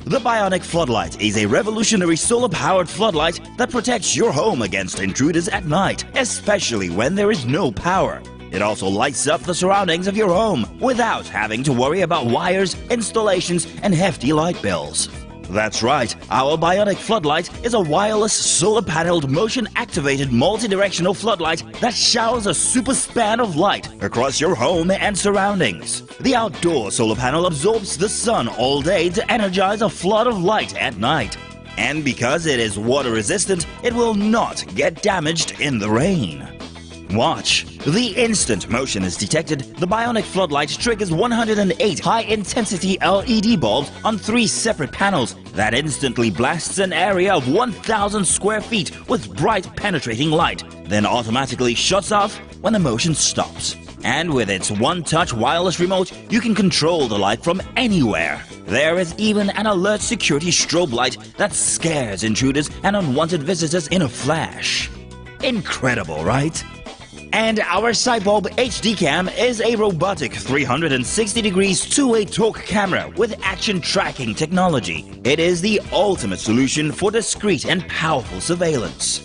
The Bionic Floodlight is a revolutionary solar-powered floodlight that protects your home against intruders at night, especially when there is no power. It also lights up the surroundings of your home without having to worry about wires, installations, and hefty light bills. That's right, our Bionic Floodlight is a wireless, solar-paneled, motion-activated, multi-directional floodlight that showers a super span of light across your home and surroundings. The outdoor solar panel absorbs the sun all day to energize a flood of light at night. And because it is water-resistant, it will not get damaged in the rain. Watch. The instant motion is detected, the Bionic Floodlight triggers 108 high-intensity LED bulbs on 3 separate panels that instantly blasts an area of 1,000 square feet with bright penetrating light, then automatically shuts off when the motion stops. And with its one-touch wireless remote, you can control the light from anywhere. There is even an alert security strobe light that scares intruders and unwanted visitors in a flash. Incredible, right? And our Sight Bulb HD Cam is a robotic 360 degrees two-way torque camera with action tracking technology. It is the ultimate solution for discreet and powerful surveillance.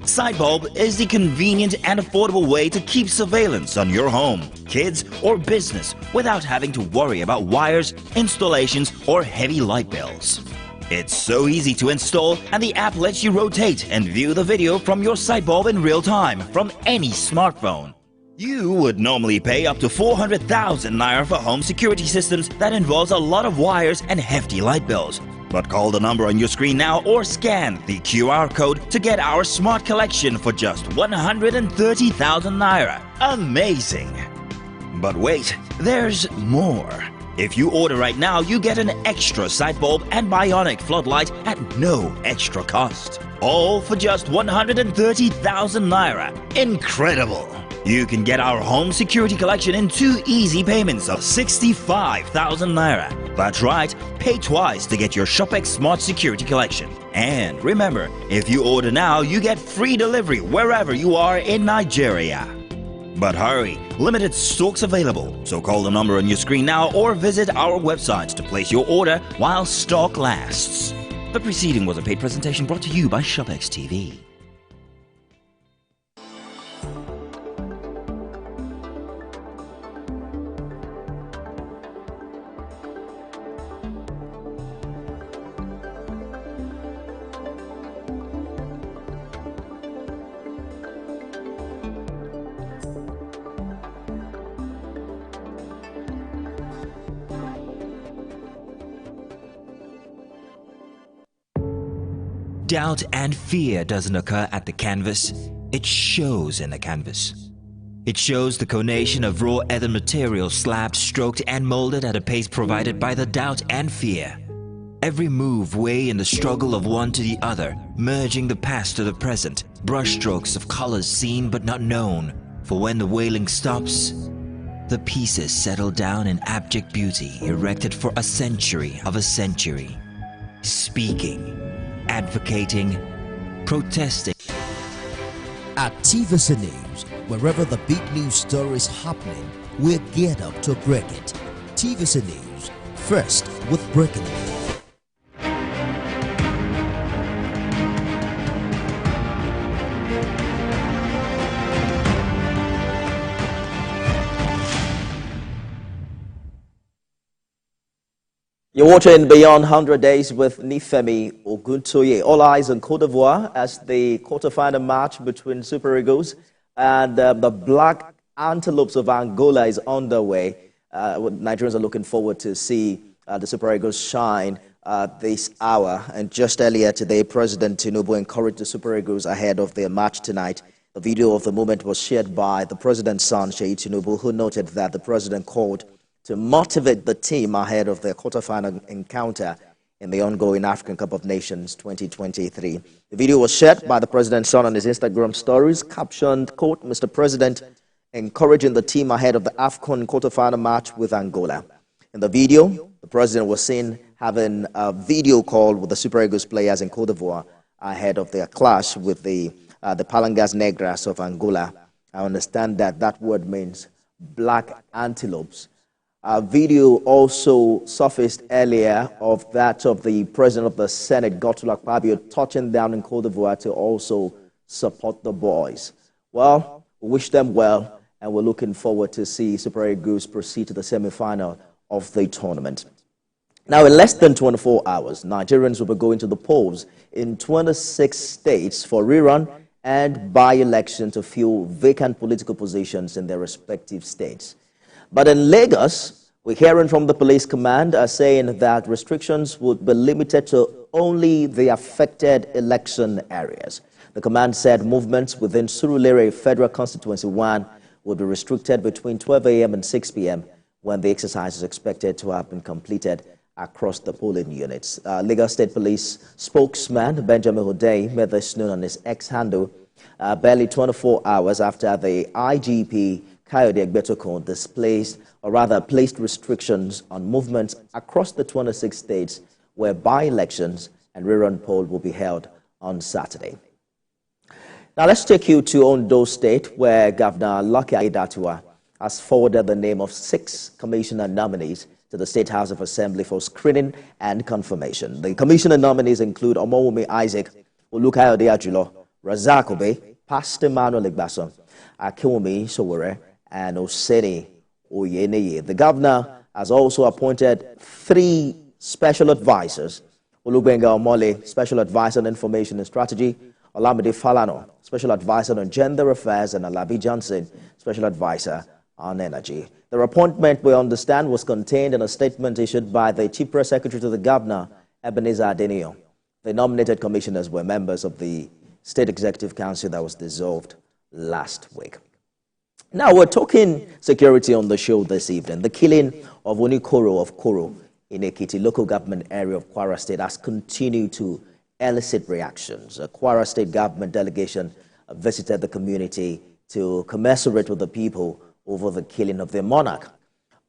Sight Bulb is the convenient and affordable way to keep surveillance on your home, kids, or business without having to worry about wires, installations, or heavy light bills. It's so easy to install, and the app lets you rotate and view the video from your Sight Bulb in real time from any smartphone. You would normally pay up to 400,000 Naira for home security systems that involves a lot of wires and hefty light bills. But call the number on your screen now or scan the QR code to get our smart collection for just 130,000 Naira. Amazing! But wait, there's more. If you order right now, you get an extra Sight Bulb and Bionic Floodlight at no extra cost. All for just 130,000 Naira. Incredible! You can get our home security collection in 2 easy payments of 65,000 Naira. That's right, pay twice to get your ShopX Smart Security Collection. And remember, if you order now, you get free delivery wherever you are in Nigeria. But hurry, limited stocks available, so call the number on your screen now or visit our website to place your order while stock lasts. The preceding was a paid presentation brought to you by ShopX TV. doubt and fear doesn't occur at the canvas, it shows in the canvas. It shows the conation of raw earthen material slabbed, stroked and molded at a pace provided by the doubt and fear. Every move weigh in the struggle of one to the other, merging the past to the present, brushstrokes of colors seen but not known. For when the wailing stops, the pieces settle down in abject beauty erected for a century of a century. Speaking, advocating, protesting. At TVC News, wherever the big news story is happening, we're geared up to break it. TVC News, first with breaking news. You're watching Beyond 100 Days with Nifemi Oguntoye. All eyes on Cote d'Ivoire as the quarterfinal match between Super Eagles and the Black Antelopes of Angola is underway. Nigerians are looking forward to see the Super Eagles shine this hour. And just earlier today, President Tinubu encouraged the Super Eagles ahead of their match tonight. The video of the moment was shared by the president's son, Sheyi Tinubu, who noted that the president called to motivate the team ahead of their quarterfinal encounter in the ongoing African Cup of Nations 2023. The video was shared by the president's son on his Instagram stories, captioned, quote, Mr. President, encouraging the team ahead of the AFCON quarterfinal match with Angola. In the video, the president was seen having a video call with the Super Eagles players in Cote d'Ivoire ahead of their clash with the Palangas Negras of Angola. I understand that that word means black antelopes. A video also surfaced earlier of that of the president of the Senate, Godswill Akpabio, touching down in Cote d'Ivoire to also support the boys. Well, we wish them well, and we're looking forward to see Super Eagles proceed to the semi-final of the tournament. Now, in less than 24 hours, Nigerians will be going to the polls in 26 states for rerun and by-election to fill vacant political positions in their respective states. But in Lagos, we're hearing from the police command saying that restrictions would be limited to only the affected election areas. The command said movements within Surulere Federal Constituency 1 would be restricted between 12 a.m. and 6 p.m. when the exercise is expected to have been completed across the polling units. Lagos State Police spokesman Benjamin Hodei made this known on his X handle barely 24 hours after the IGP Kayode Egbetokun placed restrictions on movements across the 26 states where by-elections and rerun poll will be held on Saturday. Now let's take you to Ondo State, where Governor Lucky Aiyedatiwa has forwarded the name of 6 commissioner nominees to the State House of Assembly for screening and confirmation. The commissioner nominees include Omowumi Isaac, Olukayode Ajulo, Razak Obe, Pastor Emmanuel Igbason, Akiwumi Sowore, and Oseni Oyeneye. The governor has also appointed 3 special advisors: Olugbenga Omole, Special Advisor on Information and Strategy; Olamide Falano, Special Advisor on Gender Affairs; and Alabi Johnson, Special Advisor on Energy. Their appointment, we understand, was contained in a statement issued by the Chief Press Secretary to the Governor, Ebenezer Adenio. The nominated commissioners were members of the State Executive Council that was dissolved last week. Now, we're talking security on the show this evening. The killing of Onikoro of Koro in Ekiti local government area of Kwara State has continued to elicit reactions. A Kwara State government delegation visited the community to commiserate with the people over the killing of their monarch.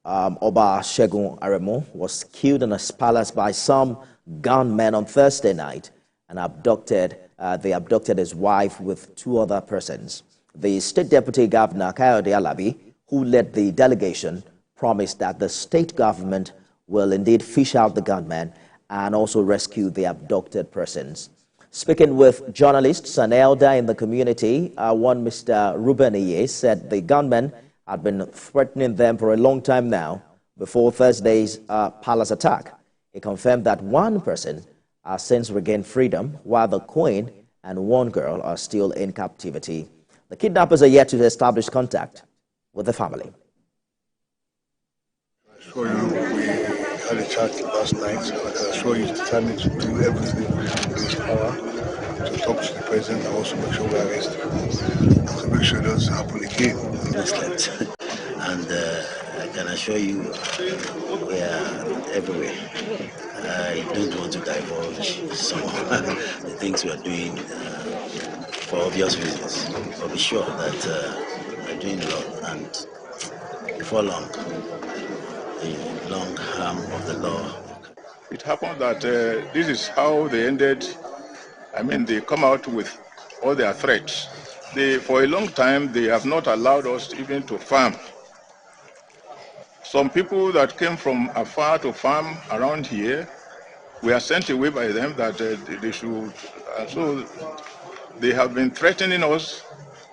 Oba Segun Aremo was killed in his palace by some gunmen on Thursday night and they abducted his wife with 2 other persons. The State Deputy Governor, Kayode Alabi, who led the delegation, promised that the state government will indeed fish out the gunmen and also rescue the abducted persons. Speaking with journalists, an elder in the community, one Mr. Ruben Iye, said the gunmen had been threatening them for a long time now before Thursday's palace attack. He confirmed that 1 person has since regained freedom, while the queen and 1 girl are still in captivity. The kidnappers are yet to establish contact with the family. I assure you, we had a chat last night, but I assure you, determined to do everything in his power to talk to the president and also make sure we arrest him. To make sure it doesn't happen again. And I can assure you we are everywhere. I don't want to divulge some of the things we are doing for obvious reasons. But be sure that we're doing a lot, and before long, the long arm of the law. It happened that this is how they ended. I mean, they come out with all their threats. For a long time, they have not allowed us even to farm. Some people that came from afar to farm around here were sent away by them that they should. So they have been threatening us,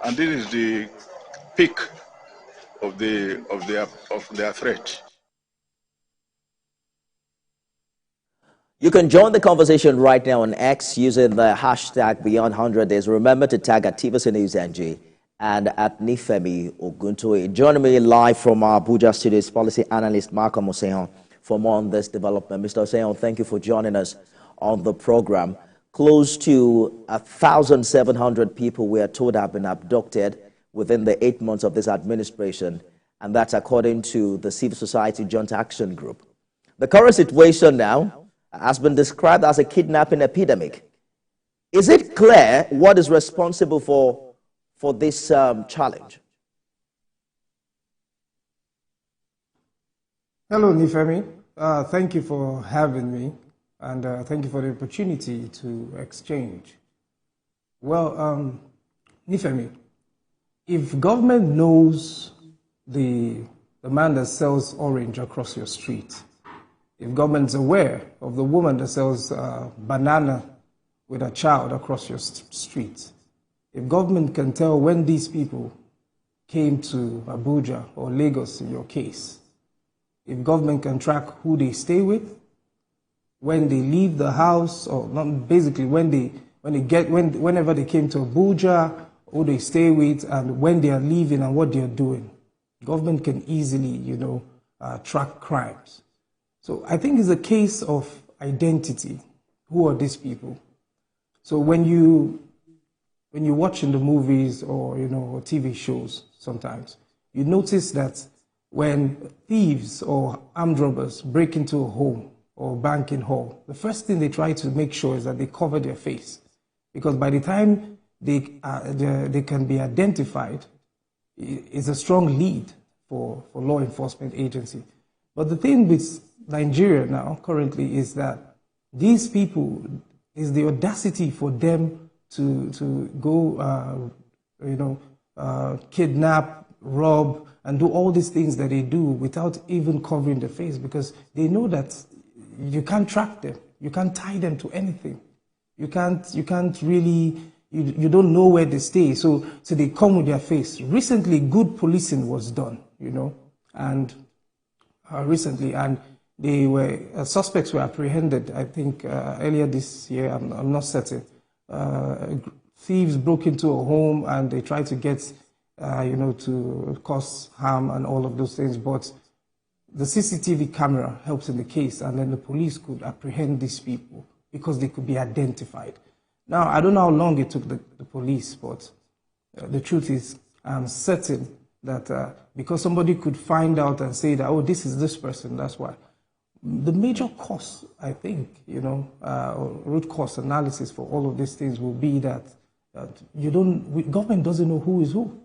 and this is the peak of their threat. You can join the conversation right now on X using the hashtag Beyond 100 Days. Remember to tag at TVC News NG and at Nifemi Oguntoye. Joining me live from our Abuja studios, policy analyst Malcolm Osehan, for more on this development. Mr. Osehan, thank you for joining us on the program. Close to 1,700 people, we are told, have been abducted within the 8 months of this administration, and that's according to the Civil Society Joint Action Group. The current situation now has been described as a kidnapping epidemic. Is it clear what is responsible for this challenge? Hello, Nifemi. Thank you for having me, and thank you for the opportunity to exchange. Well, Nifemi, if government knows the man that sells orange across your street, if government's aware of the woman that sells banana with a child across your street, if government can tell when these people came to Abuja or Lagos in your case, if government can track who they stay with, when they leave the house, or not, basically whenever they came to Abuja, who they stay with, and when they are leaving and what they are doing, government can easily, track crimes. So I think it's a case of identity. Who are these people? So when you watch in the movies or or TV shows, sometimes you notice that when thieves or armed robbers break into a home or banking hall, the first thing they try to make sure is that they cover their face, because by the time they can be identified, it's a strong lead for law enforcement agency. But the thing with Nigeria now currently is that these people, is the audacity for them to go, kidnap, rob, and do all these things that they do without even covering their face, because they know that you can't track them, you can't tie them to anything, you can't really, you don't know where they stay, so they come with their face. Recently, good policing was done, and recently, and they were suspects were apprehended. I think earlier this year. I'm not certain. Thieves broke into a home and they tried to get, to cause harm and all of those things. But the CCTV camera helps in the case, and then the police could apprehend these people because they could be identified. Now, I don't know how long it took the police, but the truth is, I'm certain that because somebody could find out and say that, oh, this is this person, that's why. The major cause, I think, root cause analysis for all of these things will be that government doesn't know who is who.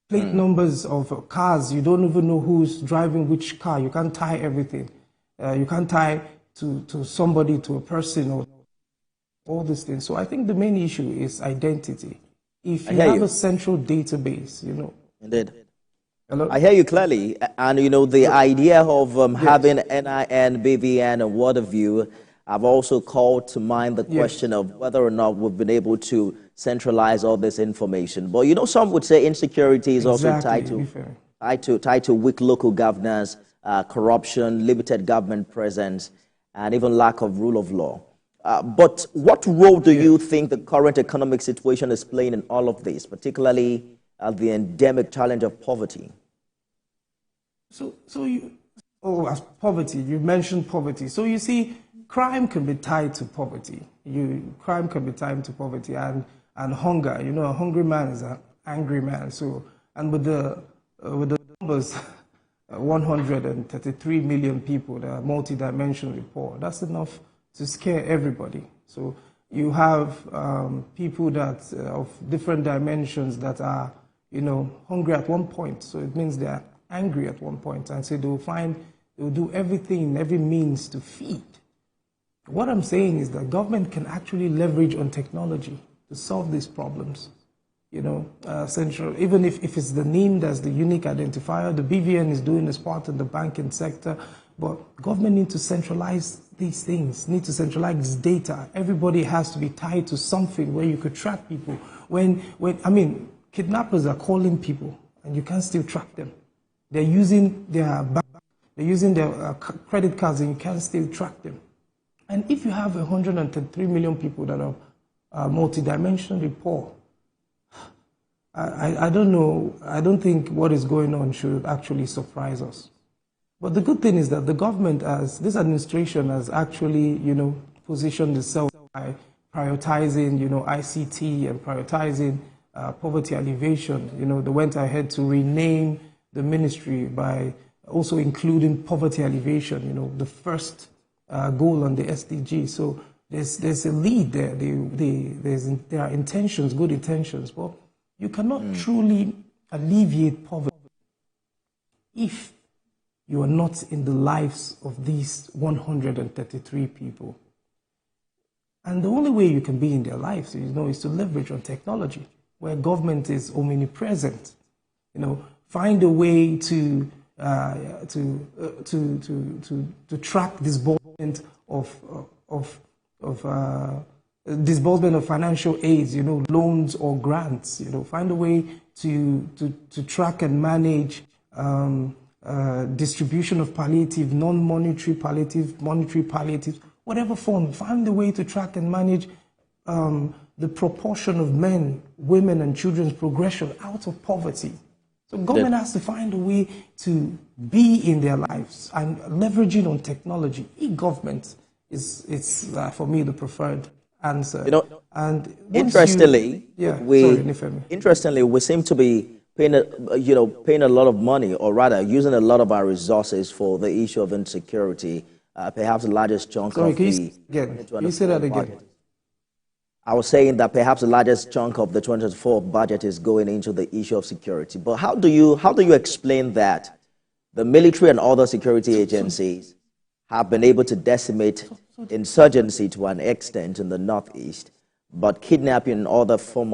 Plate numbers of cars, you don't even know who's driving which car. You can't tie everything. You can't tie to somebody, to a person, or all these things. So I think the main issue is identity. If you have a central database, Indeed. Hello? I hear you clearly, and the idea of having NIN, BVN, and what have you, I've also called to mind the question of whether or not we've been able to centralize all this information. But some would say insecurity is also tied to weak local governance, corruption, limited government presence, and even lack of rule of law. But what role do you think the current economic situation is playing in all of this, particularly the endemic challenge of poverty? As poverty, you mentioned poverty. So you see, crime can be tied to poverty. crime can be tied to poverty and hunger. You know, a hungry man is an angry man. So, and with the numbers, 133 million people, the multi-dimensionally poor, that's enough to scare everybody. So you have people that of different dimensions that are, you know, hungry at one point. So it means they're angry at one point, and so they'll do everything, every means to feed. What I'm saying is that government can actually leverage on technology to solve these problems. You know, central, even if it's the name that's the unique identifier, the BVN is doing its part in the banking sector, but government needs to centralize these things, need to centralize data. Everybody has to be tied to something where you could track people. When I mean, kidnappers are calling people and you can still track them. They're using their credit cards and you can still track them. And if you have 103 million people that are multidimensionally poor, I don't know, I don't think what is going on should actually surprise us. But the good thing is that the government, this administration has actually, you know, positioned itself by prioritizing, you know, ICT and prioritizing poverty alleviation. You know, they went ahead to rename the ministry by also including poverty alleviation, you know, the first goal on the SDG. So there's a lead there. There are intentions, good intentions, but you cannot truly alleviate poverty if you are not in the lives of these 133 people. And the only way you can be in their lives, you know, is to leverage on technology, where government is omnipresent. You know, find a way to track disbursement disbursement of financial aids, you know, loans or grants. You know, find a way to track and manage distribution of palliative, non-monetary palliative, monetary palliative, whatever form. Find a way to track and manage the proportion of men, women, and children's progression out of poverty. So government has to find a way to be in their lives, and leveraging on technology. E-government is for me the preferred answer. You know, and interestingly, interestingly, we seem to be paying a lot of money, or rather using a lot of our resources for the issue of insecurity. Perhaps the largest chunk of the can you say that again? Budget. I was saying that perhaps the largest chunk of the 2024 budget is going into the issue of security. But how do you explain that the military and other security agencies have been able to decimate insurgency to an extent in the Northeast, but kidnapping and other forms